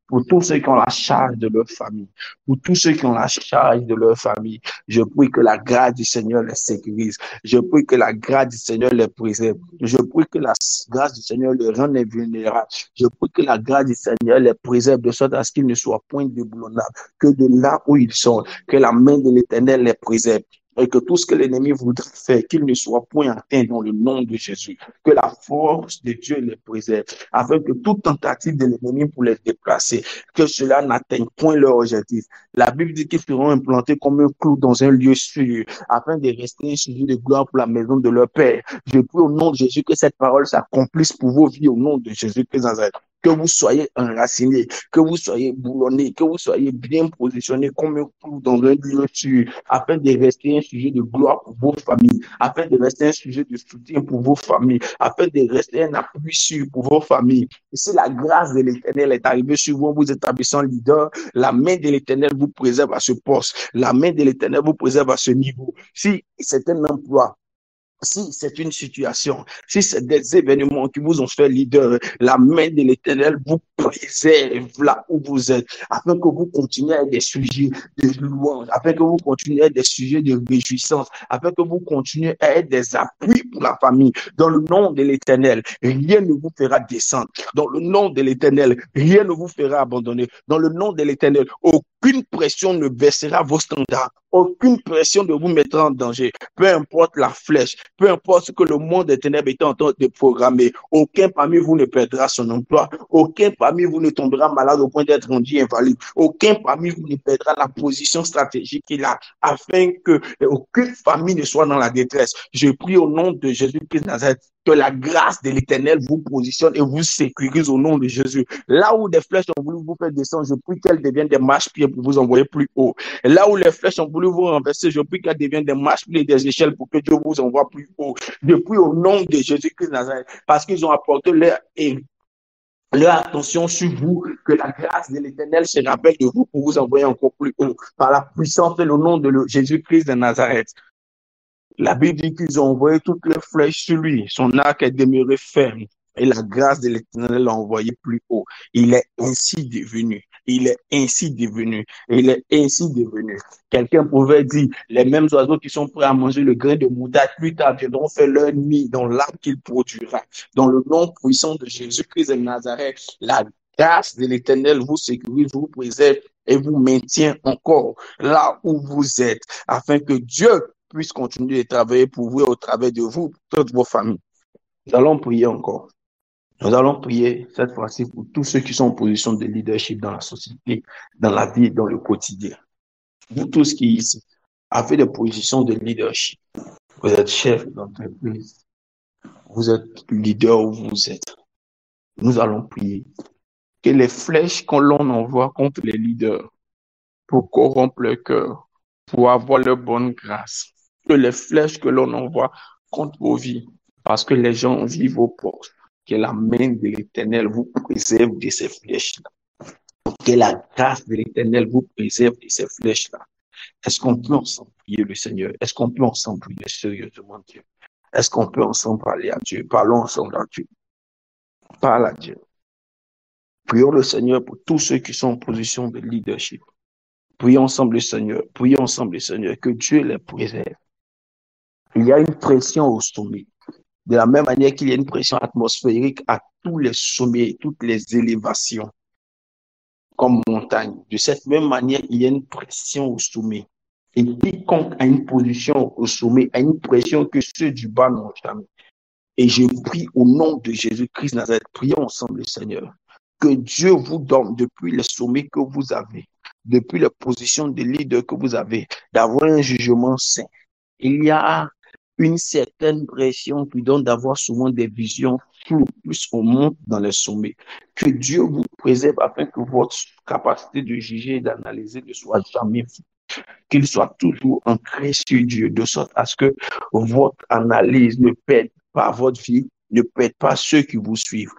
Pour tous ceux qui ont la charge de leur famille, pour tous ceux qui ont la charge de leur famille, je prie que la grâce du Seigneur les sécurise. Je prie que la grâce du Seigneur les préserve. Je prie que la grâce du Seigneur les rende invulnérables. Je prie que la grâce du Seigneur les préserve de sorte à ce qu'ils ne soient point déboulonnables, que de là où ils sont, que la main de l'Éternel les préserve. et que tout ce que l'ennemi voudrait faire, qu'il ne soit point atteint dans le nom de Jésus. Que la force de Dieu les préserve, afin que toute tentative de l'ennemi pour les déplacer, que cela n'atteigne point leur objectif. La Bible dit qu'ils seront implantés comme un clou dans un lieu sûr, afin de rester un sujet de gloire pour la maison de leur Père. Je prie au nom de Jésus que cette parole s'accomplisse pour vos vies au nom de Jésus-Christ Nazareth. Que vous soyez enracinés, que vous soyez boulonnés, que vous soyez bien positionnés comme un clou dans un lieu sûr, afin de rester un sujet de gloire pour vos familles, afin de rester un sujet de soutien pour vos familles, afin de rester un appui sûr pour vos familles. Et si la grâce de l'Éternel est arrivée sur vous, vous établissant leader, la main de l'Éternel vous préserve à ce poste, la main de l'Éternel vous préserve à ce niveau. Si c'est un emploi, si c'est une situation, si c'est des événements qui vous ont fait leader, la main de l'Éternel vous préserve là où vous êtes, afin que vous continuiez à être des sujets de louange, afin que vous continuiez à être des sujets de réjouissance, afin que vous continuiez à être des appuis pour la famille. Dans le nom de l'Éternel, rien ne vous fera descendre. Dans le nom de l'Éternel, rien ne vous fera abandonner. Dans le nom de l'Éternel, aucune pression ne baissera vos standards. Aucune pression ne vous mettra en danger. Peu importe la flèche, peu importe ce que le monde des ténèbres est en train de programmer, aucun parmi vous ne perdra son emploi, aucun parmi vous ne tombera malade au point d'être rendu invalide, aucun parmi vous ne perdra la position stratégique qu'il a, afin que aucune famille ne soit dans la détresse. Je prie au nom de Jésus-Christ Nazareth que la grâce de l'Éternel vous positionne et vous sécurise au nom de Jésus. Là où des flèches ont voulu vous faire descendre, je prie qu'elles deviennent des marchepieds pour vous envoyer plus haut. Et là où les flèches ont voulu vous renverser, je prie qu'elles deviennent des marchepieds et des échelles pour que Dieu vous envoie plus haut. Je prie au nom de Jésus-Christ Nazareth, parce qu'ils ont apporté leur attention sur vous, que la grâce de l'Éternel se rappelle de vous pour vous envoyer encore plus haut, par la puissance et le nom de Jésus-Christ de Nazareth. La Bible dit qu'ils ont envoyé toutes les flèches sur lui. Son arc est demeuré ferme. Et la grâce de l'Éternel l'a envoyé plus haut. Il est ainsi devenu. Il est ainsi devenu. Il est ainsi devenu. Quelqu'un pouvait dire, les mêmes oiseaux qui sont prêts à manger le grain de moutarde, plus tard viendront faire leur nid dans l'arbre qu'il produira. Dans le nom puissant de Jésus-Christ de Nazareth, la grâce de l'Éternel vous sécurise, vous préserve et vous maintient encore là où vous êtes, afin que Dieu puisse continuer de travailler pour vous et au travers de vous, pour toutes vos familles. Nous allons prier encore. Nous allons prier cette fois-ci pour tous ceux qui sont en position de leadership dans la société, dans la vie, dans le quotidien. Vous tous qui ici avez des positions de leadership, vous êtes chef d'entreprise, vous êtes leader où vous êtes. Nous allons prier que les flèches que l'on envoie contre les leaders pour corrompre leur cœur, pour avoir leur bonne grâce, que les flèches que l'on envoie contre vos vies, parce que les gens vivent vos postes, que la main de l'Éternel vous préserve de ces flèches-là, que la grâce de l'Éternel vous préserve de ces flèches-là. Est-ce qu'on peut ensemble prier le Seigneur? Est-ce qu'on peut ensemble prier sérieusement Dieu? Est-ce qu'on peut ensemble parler à Dieu? Parlons ensemble à Dieu. Parle à Dieu. Prions le Seigneur pour tous ceux qui sont en position de leadership. Prions ensemble le Seigneur. Prions ensemble le Seigneur. Que Dieu les préserve. Il y a une pression au sommet. De la même manière qu'il y a une pression atmosphérique à tous les sommets, toutes les élévations, comme montagne. De cette même manière, il y a une pression au sommet. Et quiconque a une position au sommet a une pression que ceux du bas n'ont jamais. Et je prie au nom de Jésus-Christ Nazareth, prions ensemble le Seigneur. Que Dieu vous donne depuis les sommets que vous avez, depuis les positions de leader que vous avez, d'avoir un jugement sain. Il y a une certaine pression qui donne d'avoir souvent des visions floues, plus on monte dans les sommets. Que Dieu vous préserve afin que votre capacité de juger et d'analyser ne soit jamais floue. Qu'il soit toujours ancré sur Dieu, de sorte à ce que votre analyse ne perde pas votre vie, ne perde pas ceux qui vous suivent.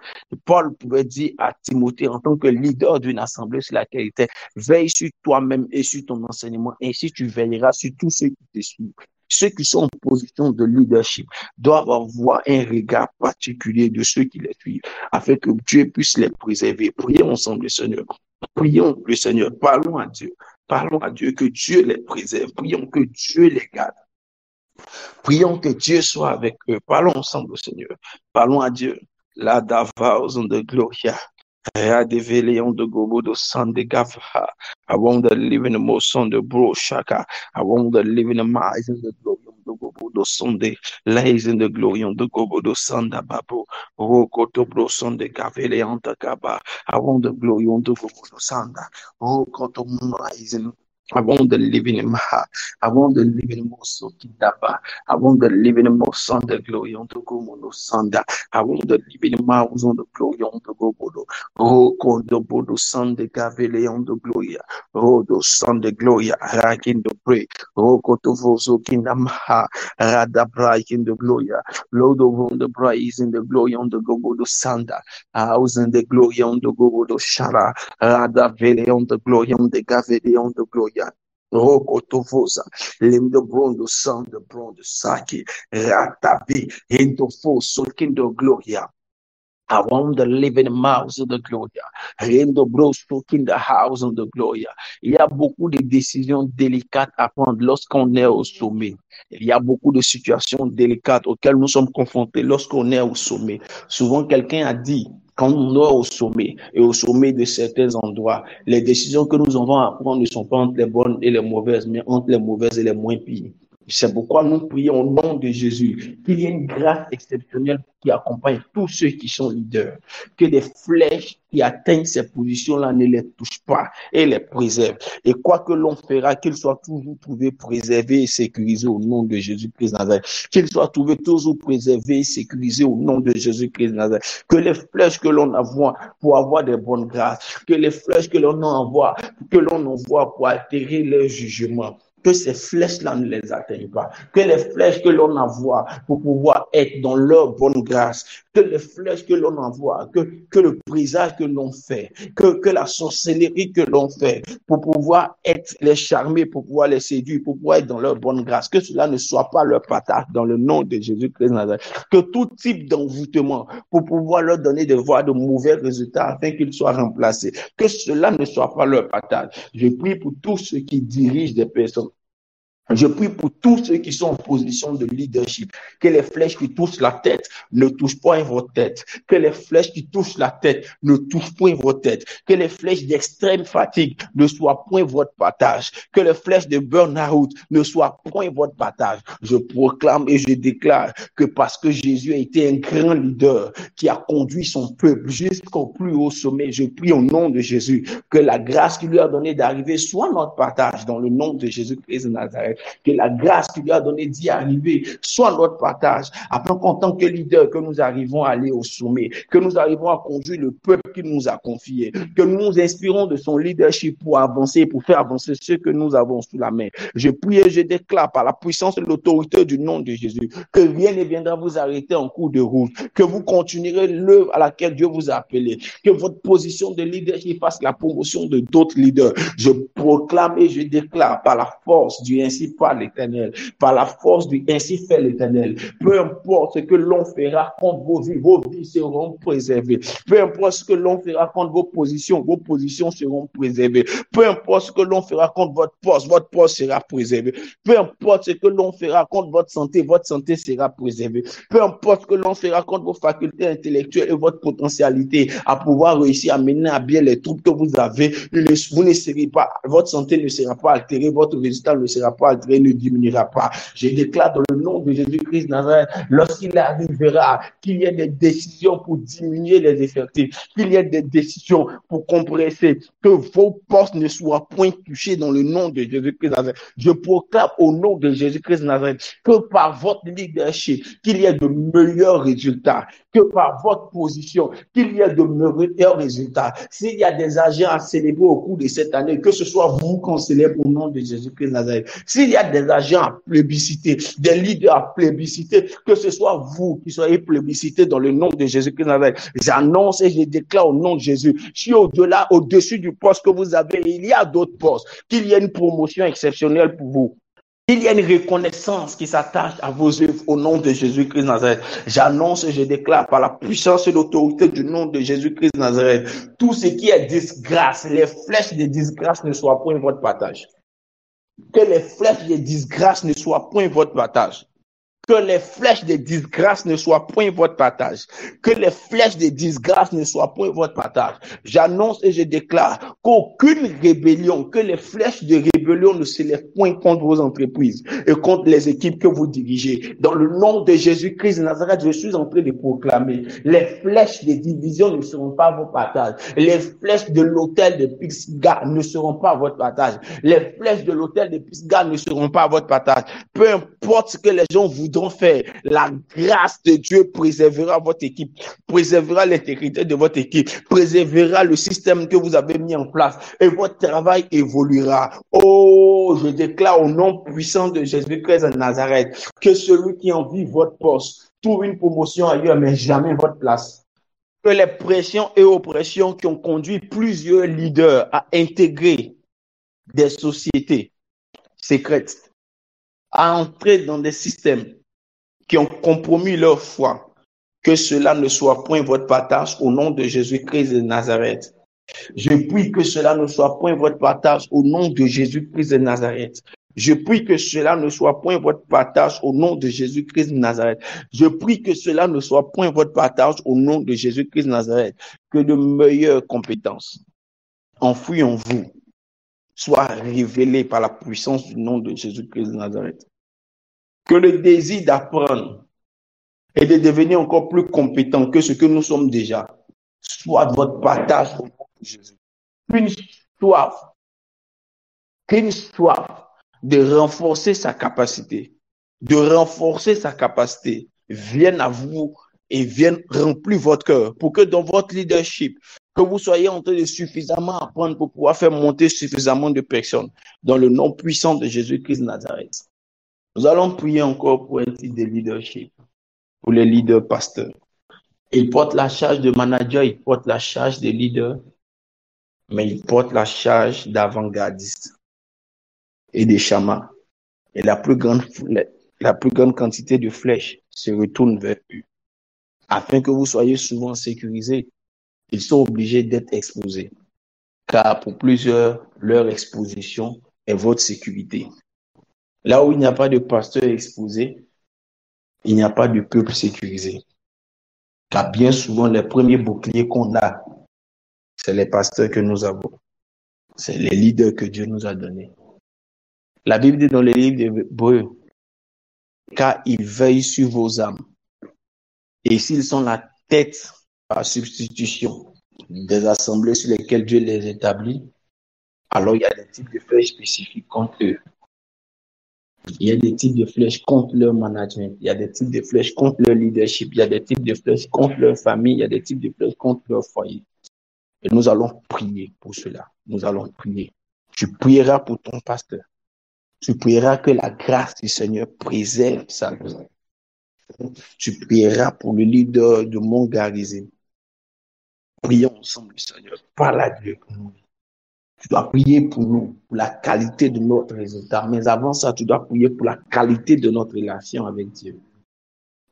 Paul pouvait dire à Timothée, en tant que leader d'une assemblée sur laquelle il était, veille sur toi-même et sur ton enseignement, ainsi tu veilleras sur tous ceux qui te suivent. Ceux qui sont en position de leadership doivent avoir un regard particulier de ceux qui les suivent, afin que Dieu puisse les préserver. Prions ensemble le Seigneur. Prions le Seigneur. Parlons à Dieu. Parlons à Dieu, que Dieu les préserve. Prions que Dieu les garde. Prions que Dieu soit avec eux. Parlons ensemble au Seigneur. Parlons à Dieu. La dava de gloria. Radeveleon de Gobo de Sande Gavaha. I want the living motion the bro shaka. I want the living mice in the glory of the Gobo de Sunday. Lays in the glory of the Gobo de Sanda Babo. Rokoto bro Sunday Gaveleon de Gaba. I want the glory of the Gobo de Sanda. Rokoto rising. I want the living in my heart. I want the living motion Kidaba. I want the living motion the glory of the Gobo de Sanda. I want the living mouse on the glory of the Gobo. Oh, Kondo Bodo Son de Gaveleon de Gloria. Oh, do Son de Gloria. Rakin de Pray. Oh, Kotovoso Kindamha. Radabra in the Gloria. Lord of the Praise in the Glory on the Gogo do Sanda. House in the Glory on the Gogo do Shara. Radaveleon the Glory on the Gaveleon de Gloria. Oh, Kotovosa. Lim the Brondo Son de Brondo Saki. Ratavi. Into full Sokin de Gloria. I want the living mouse of the Gloria. Rien de bros in the house of the Gloria. Il y a beaucoup de décisions délicates à prendre lorsqu'on est au sommet. Il y a beaucoup de situations délicates auxquelles nous sommes confrontés lorsqu'on est au sommet. Souvent, quelqu'un a dit, quand on est au sommet et au sommet de certains endroits, les décisions que nous avons à prendre ne sont pas entre les bonnes et les mauvaises, mais entre les mauvaises et les moins pires. C'est pourquoi nous prions au nom de Jésus, qu'il y ait une grâce exceptionnelle qui accompagne tous ceux qui sont leaders, que les flèches qui atteignent ces positions-là ne les touchent pas et les préservent. Et quoi que l'on fera, qu'ils soient toujours trouvés préservés et sécurisés au nom de Jésus-Christ Nazareth. Qu'ils soient trouvés toujours préservés et sécurisés au nom de Jésus-Christ Nazareth. Que les flèches que l'on envoie pour avoir des bonnes grâces, que les flèches que l'on envoie pour altérer leur jugement, que ces flèches-là ne les atteignent pas, que les flèches que l'on envoie pour pouvoir être dans leur bonne grâce, que les flèches que l'on envoie, que le présage que l'on fait, que la sorcellerie que l'on fait pour pouvoir être les charmer, pour pouvoir les séduire, pour pouvoir être dans leur bonne grâce, que cela ne soit pas leur partage dans le nom de Jésus-Christ Nazareth. Que tout type d'envoûtement pour pouvoir leur donner de voir de mauvais résultats afin qu'ils soient remplacés, que cela ne soit pas leur partage. Je prie pour tous ceux qui dirigent des personnes. Je prie pour tous ceux qui sont en position de leadership, que les flèches qui touchent la tête ne touchent pas votre tête, que les flèches qui touchent la tête ne touchent point votre tête, que les flèches d'extrême fatigue ne soient point votre partage, que les flèches de burn-out ne soient point votre partage. Je proclame et je déclare que parce que Jésus a été un grand leader qui a conduit son peuple jusqu'au plus haut sommet, je prie au nom de Jésus que la grâce qu'il lui a donnée d'arriver soit notre partage dans le nom de Jésus-Christ de Nazareth. Que la grâce qu'il lui a donnée d'y arriver soit notre partage, afin qu'en tant que leader, que nous arrivons à aller au sommet, que nous arrivons à conduire le peuple qu'il nous a confié, que nous nous inspirons de son leadership pour avancer, pour faire avancer ce que nous avons sous la main. Je prie et je déclare par la puissance et l'autorité du nom de Jésus que rien ne viendra vous arrêter en cours de route, que vous continuerez l'œuvre à laquelle Dieu vous a appelé, que votre position de leadership fasse la promotion de d'autres leaders. Je proclame et je déclare par la force du ainsi par l'Éternel, par la force du ainsi fait l'Éternel. Peu importe ce que l'on fera contre vos vies seront préservées. Peu importe ce que l'on fera contre vos positions seront préservées. Peu importe ce que l'on fera contre votre poste sera préservé. Peu importe ce que l'on fera contre votre santé sera préservée. Peu importe ce que l'on fera contre vos facultés intellectuelles et votre potentialité à pouvoir réussir à mener à bien les troubles que vous avez, vous ne serez pas, votre santé ne sera pas altérée, votre résultat ne sera pas altéré, ne diminuera pas. Je déclare dans le nom de Jésus-Christ Nazareth, lorsqu'il arrivera qu'il y ait des décisions pour diminuer les effectifs, qu'il y ait des décisions pour compresser, que vos postes ne soient point touchés dans le nom de Jésus-Christ Nazareth. Je proclame au nom de Jésus-Christ Nazareth que par votre leadership, qu'il y ait de meilleurs résultats, que par votre position, qu'il y ait de meilleurs résultats. S'il y a des agents à célébrer au cours de cette année, que ce soit vous qu'on célèbre au nom de Jésus-Christ Nazareth. S'il y a des agents à plébisciter, des leaders à plébisciter, que ce soit vous qui soyez plébiscités dans le nom de Jésus-Christ Nazareth. J'annonce et je déclare au nom de Jésus, si au-delà, au-dessus du poste que vous avez, il y a d'autres postes, qu'il y ait une promotion exceptionnelle pour vous. Il y a une reconnaissance qui s'attache à vos œuvres au nom de Jésus-Christ Nazareth. J'annonce et je déclare par la puissance et l'autorité du nom de Jésus-Christ Nazareth, tout ce qui est disgrâce, les flèches de disgrâce ne soient point votre partage. Que les flèches de disgrâce ne soient point votre partage. Que les flèches de disgrâce ne soient point votre partage. Que les flèches de disgrâce ne soient point votre partage. J'annonce et je déclare qu'aucune rébellion, que les flèches de rébellion ne se lèvent point contre vos entreprises et contre les équipes que vous dirigez. Dans le nom de Jésus-Christ de Nazareth, je suis en train de proclamer, les flèches de division ne seront pas vos partages. Les flèches de l'hôtel de Pisgah ne seront pas votre partage. Les flèches de l'hôtel de Pisgah ne seront pas votre partage. Peu importe ce que les gens voudront faire, la grâce de Dieu préservera votre équipe, préservera l'intégrité de votre équipe, préservera le système que vous avez mis en place et votre travail évoluera. Oh, je déclare au nom puissant de Jésus-Christ de Nazareth que celui qui envie votre poste trouve une promotion ailleurs, mais jamais votre place. Que les pressions et oppressions qui ont conduit plusieurs leaders à intégrer des sociétés secrètes, à entrer dans des systèmes qui ont compromis leur foi, que cela ne soit point votre partage au nom de Jésus-Christ de Nazareth. Je prie que cela ne soit point votre partage au nom de Jésus-Christ de Nazareth. Je prie que cela ne soit point votre partage au nom de Jésus-Christ de Nazareth. Je prie que cela ne soit point votre partage au nom de Jésus-Christ de Nazareth. Que de meilleures compétences enfouies en vous soient révélées par la puissance du nom de Jésus-Christ de Nazareth. Que le désir d'apprendre et de devenir encore plus compétent que ce que nous sommes déjà soit votre partage au nom de Jésus. Qu'une soif de renforcer sa capacité, vienne à vous et vienne remplir votre cœur pour que dans votre leadership, que vous soyez en train de suffisamment apprendre pour pouvoir faire monter suffisamment de personnes dans le nom puissant de Jésus-Christ de Nazareth. Nous allons prier encore pour un type de leadership, pour les leaders pasteurs. Ils portent la charge de manager, ils portent la charge de leader, mais ils portent la charge d'avant-gardiste et de chamas. Et la plus grande quantité de flèches se retourne vers eux. Afin que vous soyez souvent sécurisés, ils sont obligés d'être exposés. Car pour plusieurs, leur exposition est votre sécurité. Là où il n'y a pas de pasteur exposé, il n'y a pas de peuple sécurisé. Car bien souvent, les premiers boucliers qu'on a, c'est les pasteurs que nous avons. C'est les leaders que Dieu nous a donnés. La Bible dit dans les livres d'Hébreux, car ils veillent sur vos âmes. Et s'ils sont la tête par substitution des assemblées sur lesquelles Dieu les établit, alors il y a des types de flèches spécifiques contre eux. Il y a des types de flèches contre leur management. Il y a des types de flèches contre leur leadership. Il y a des types de flèches contre leur famille. Il y a des types de flèches contre leur foyer. Et nous allons prier pour cela. Nous allons prier. Tu prieras pour ton pasteur. Tu prieras que la grâce du Seigneur préserve sa vie. Tu prieras pour le leader de Montgarizé. Prions ensemble, Seigneur. Parle à Dieu pour nous. Tu dois prier pour nous, pour la qualité de notre résultat. Mais avant ça, tu dois prier pour la qualité de notre relation avec Dieu.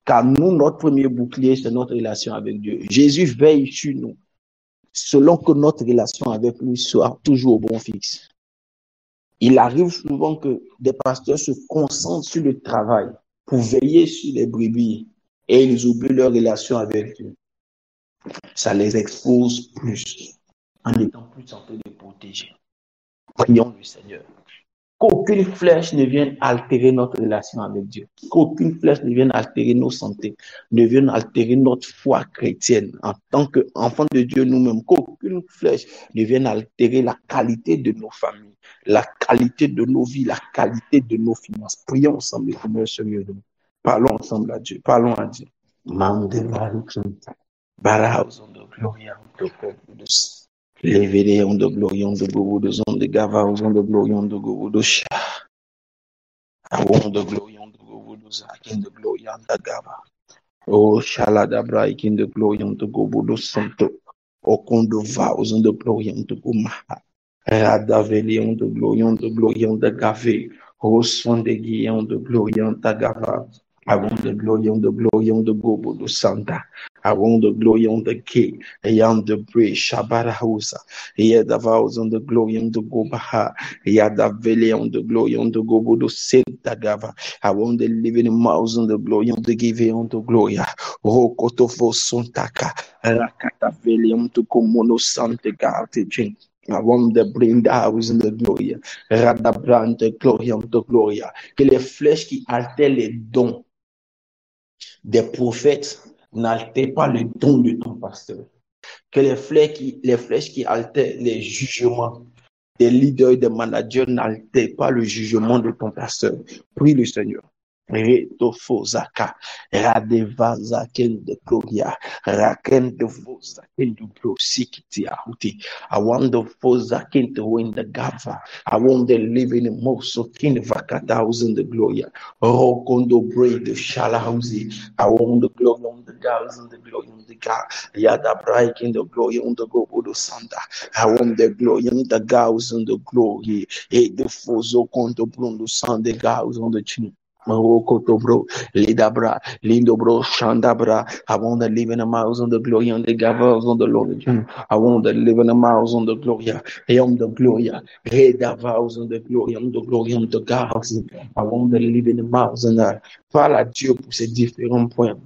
Car nous, notre premier bouclier, c'est notre relation avec Dieu. Jésus veille sur nous, selon que notre relation avec lui soit toujours au bon fixe. Il arrive souvent que des pasteurs se concentrent sur le travail pour veiller sur les brebis et ils oublient leur relation avec Dieu. Ça les expose plus, en étant plus en train de protéger. Prions le Seigneur. Qu'aucune flèche ne vienne altérer notre relation avec Dieu. Qu'aucune flèche ne vienne altérer nos santé, ne vienne altérer notre foi chrétienne en tant qu'enfants de Dieu nous-mêmes. Qu'aucune flèche ne vienne altérer la qualité de nos familles, la qualité de nos vies, la qualité de nos finances. Prions ensemble, Seigneur. Parlons ensemble à Dieu. Parlons à Dieu. Lévéléon de glorion de gourou de zone de gava, aux de glorion de gourou de chat. Awon de glorion de gourou de zakin de glorion de gava. O chalada braikin de glorion de gourou de santo. O kondo va, aux de glorion de gomaha. Radavéléon de glorion de gave. O son de guillon de glorion de gava. I want the glory on the glory on the Gobo do Santa. I want the glory on the K. I am the bridge. Shabara Hausa. Here the vows on the glory on the Gobaha. Here the valley on the glory on the Gobo do Santa Gava. I want the living mouse on the glory on the give on the gloria. Rokotofo Sontaka. Rakata valley on the Komono Santa Garte. I want the bring the house in the gloria. Radabrand the glory on the gloria. Que les flèches qui altèrent les dons des prophètes n'altèrent pas le don de ton pasteur. Que les flèches qui altèrent les jugements des leaders et des managers n'altèrent pas le jugement de ton pasteur. Prie le Seigneur. Retofozaka, Radevazaken de Gloria, Raken de Vozaken de Blosikiti Ahuti. I want the Vozaken to win the Gava. I want the living in Mosokin Vakata in the Gloria. Rokondo Braid the Shalahausi. I want the glory on the girls and the glory on the God. Yada Braik in the glory on the Gobodo Santa. I want the glory on the girls and the glory. The Fozo Conto Brundo Sande girls on the chin. Bro, Lidabra, Lindobro, Shandabra. I want to live in a mouse on the glory on the gavels on the Lord. I want to live in a mouse on the gloria. I am the gloria. Hey, davals on the glory on the gavels. I want to live in a mouse on the. Parle à Dieu pour ces différents points.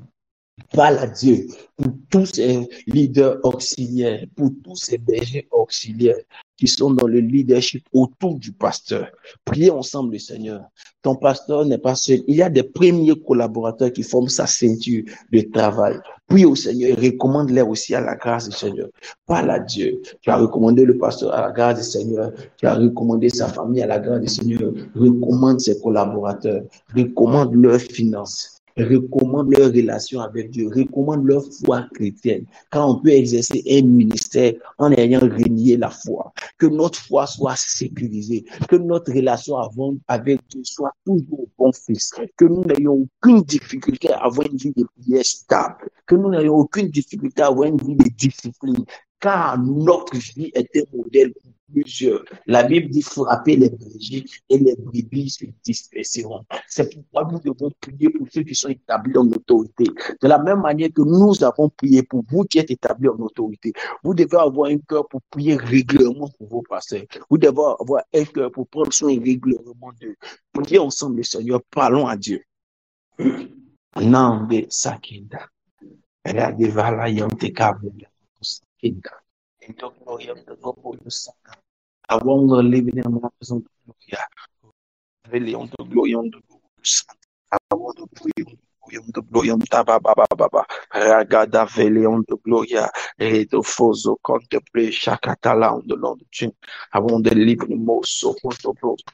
Parle à Dieu pour tous ces leaders auxiliaires, pour tous ces bergers auxiliaires qui sont dans le leadership autour du pasteur. Priez ensemble le Seigneur. Ton pasteur n'est pas seul. Il y a des premiers collaborateurs qui forment sa ceinture de travail. Prie au Seigneur et recommande-les aussi à la grâce du Seigneur. Parle à Dieu. Tu as recommandé le pasteur à la grâce du Seigneur. Tu as recommandé sa famille à la grâce du Seigneur. Recommande ses collaborateurs. Recommande leurs finances. Recommande leur relation avec Dieu, recommande leur foi chrétienne. Quand on peut exercer un ministère en ayant renié la foi, que notre foi soit sécurisée, que notre relation avec Dieu soit toujours bon fils, que nous n'ayons aucune difficulté à avoir une vie de prière stable, que nous n'ayons aucune difficulté à avoir une vie de discipline, car notre vie est un modèle pour plusieurs. La Bible dit frapper les bergers et les brebis se disperseront. C'est pourquoi nous devons prier pour ceux qui sont établis en autorité. De la même manière que nous avons prié pour vous qui êtes établis en autorité, vous devez avoir un cœur pour prier régulièrement pour vos pasteurs. Vous devez avoir un cœur pour prendre soin régulièrement d'eux. Priez ensemble le Seigneur, parlons à Dieu. Nande Sakinda. Radevala Yante Kabela. Sakinda. I want to live in a mountain of glory. On the glory on the I want to pray on the glory on Tababa Ragada Vele on the gloria Redo Fozo contemplate Shakatala on the Lord. I want to live in the most so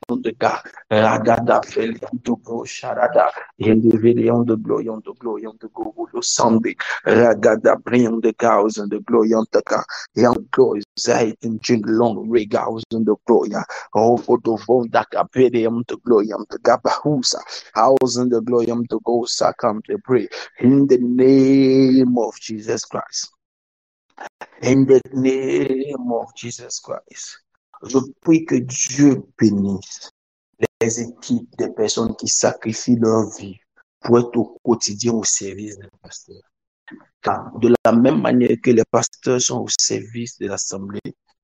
on the God Ragada Vele on the Bro Sharada in the Vele on the glory on the glory on the Gogo Sunday Ragada bring on the cows and the glory on the car young glory Zait and Jin long regals on the gloria oh for the phone that appear on the glory on the Gabahusa house in the glory on the go come to pray in the name of Jesus Christ. In the name of Jesus Christ. Je prie que Dieu bénisse les équipes des personnes qui sacrifient leur vie pour être au quotidien au service des pasteurs. Car de la même manière que les pasteurs sont au service de l'assemblée,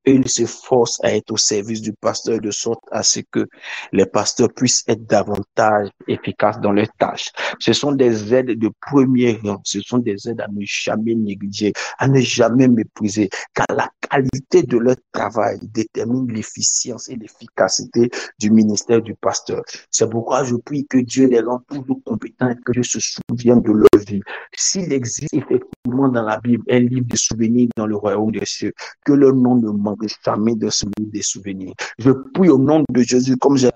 ils s'efforcent à être au service du pasteur de sorte à ce que les pasteurs puissent être davantage efficaces dans leurs tâches. Ce sont des aides de premier rang, ce sont des aides à ne jamais négliger, à ne jamais mépriser, car la qualité de leur travail détermine l'efficience et l'efficacité du ministère du pasteur. C'est pourquoi je prie que Dieu les rende toujours compétents et que Dieu se souvienne de leur vie. S'il existe effectivement dans la Bible un livre de souvenirs dans le royaume des cieux, que leur nom ne manque jamais de ce livre des souvenirs. Je prie au nom de Jésus, comme j'ai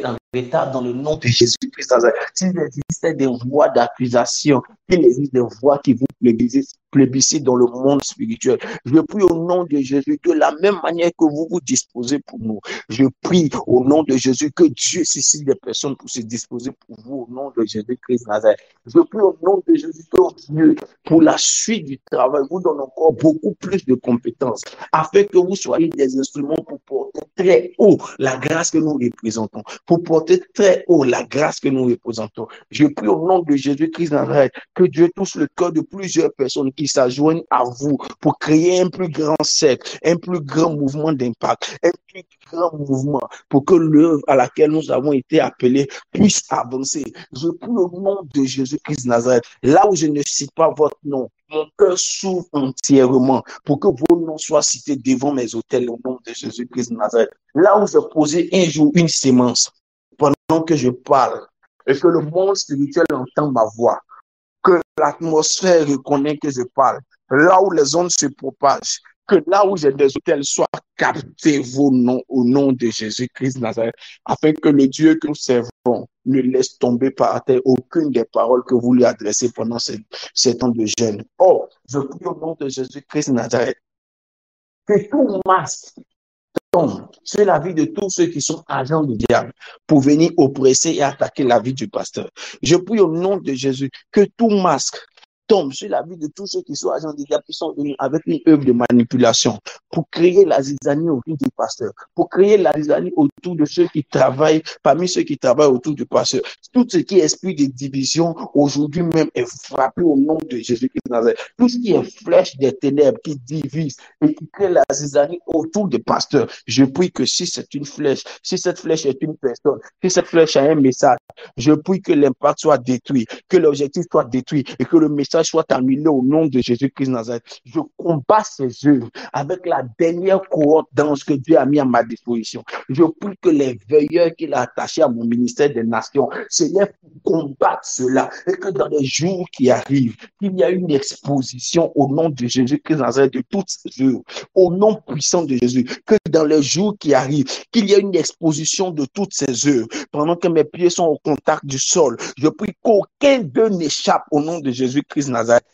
dans l'état, dans le nom de Jésus-Christ. S'il existait des voix d'accusation, qu'il existe des voix qui vous plébiscitent dans le monde spirituel, je prie au nom de Jésus, de la même manière que vous vous disposez pour nous. Je prie au nom de Jésus que Dieu suscite des personnes pour se disposer pour vous au nom de Jésus-Christ Nazareth. Je prie au nom de Jésus que Dieu, pour la suite du travail, vous donne encore beaucoup plus de compétences, afin que vous soyez des instruments pour porter très haut la grâce que nous représentons, pour porter porter très haut la grâce que nous représentons. Je prie au nom de Jésus-Christ Nazareth que Dieu touche le cœur de plusieurs personnes qui s'adjoignent à vous pour créer un plus grand cercle, un plus grand mouvement d'impact, un plus grand mouvement pour que l'œuvre à laquelle nous avons été appelés puisse avancer. Je prie au nom de Jésus-Christ Nazareth, là où je ne cite pas votre nom, mon cœur s'ouvre entièrement pour que vos noms soient cités devant mes autels au nom de Jésus-Christ Nazareth. Là où je posais un jour une sémence pendant que je parle et que le monde spirituel entend ma voix, que l'atmosphère reconnaît que je parle, là où les ondes se propagent, que là où j'ai des autels soient captés vos noms au nom de Jésus-Christ Nazareth, afin que le Dieu que nous servons ne laisse tomber par terre aucune des paroles que vous lui adressez pendant ces temps de jeûne. Oh, je prie au nom de Jésus-Christ Nazareth que tout masque tombe sur la vie de tous ceux qui sont agents du diable pour venir oppresser et attaquer la vie du pasteur. Je prie au nom de Jésus que tout masque tombe sur la vie de tous ceux qui sont agents du diable, qui sont venus avec une œuvre de manipulation pour créer la zizanie autour du pasteur, pour créer la zizanie autour de ceux qui travaillent, parmi ceux qui travaillent autour du pasteur. Tout ce qui est esprit de division, aujourd'hui même, est frappé au nom de Jésus-Christ Nazareth. Tout ce qui est flèche des ténèbres qui divise et qui crée la zizanie autour du pasteur, je prie que si c'est une flèche, si cette flèche est une personne, si cette flèche a un message, je prie que l'impact soit détruit, que l'objectif soit détruit et que le message soit annulé au nom de Jésus-Christ Nazareth. Je combats ces œuvres avec la dernière cohorte d'anges que Dieu a mis à ma disposition. Je prie que les veilleurs qu'il a attachés à mon ministère des Nations se lèvent pour combattre cela et que dans les jours qui arrivent, qu'il y a une exposition au nom de Jésus-Christ Nazareth de toutes ces œuvres, au nom puissant de Jésus, que dans les jours qui arrivent, qu'il y ait une exposition de toutes ces œuvres. Pendant que mes pieds sont au contact du sol, je prie qu'aucun d'eux n'échappe au nom de Jésus-Christ Nazareth.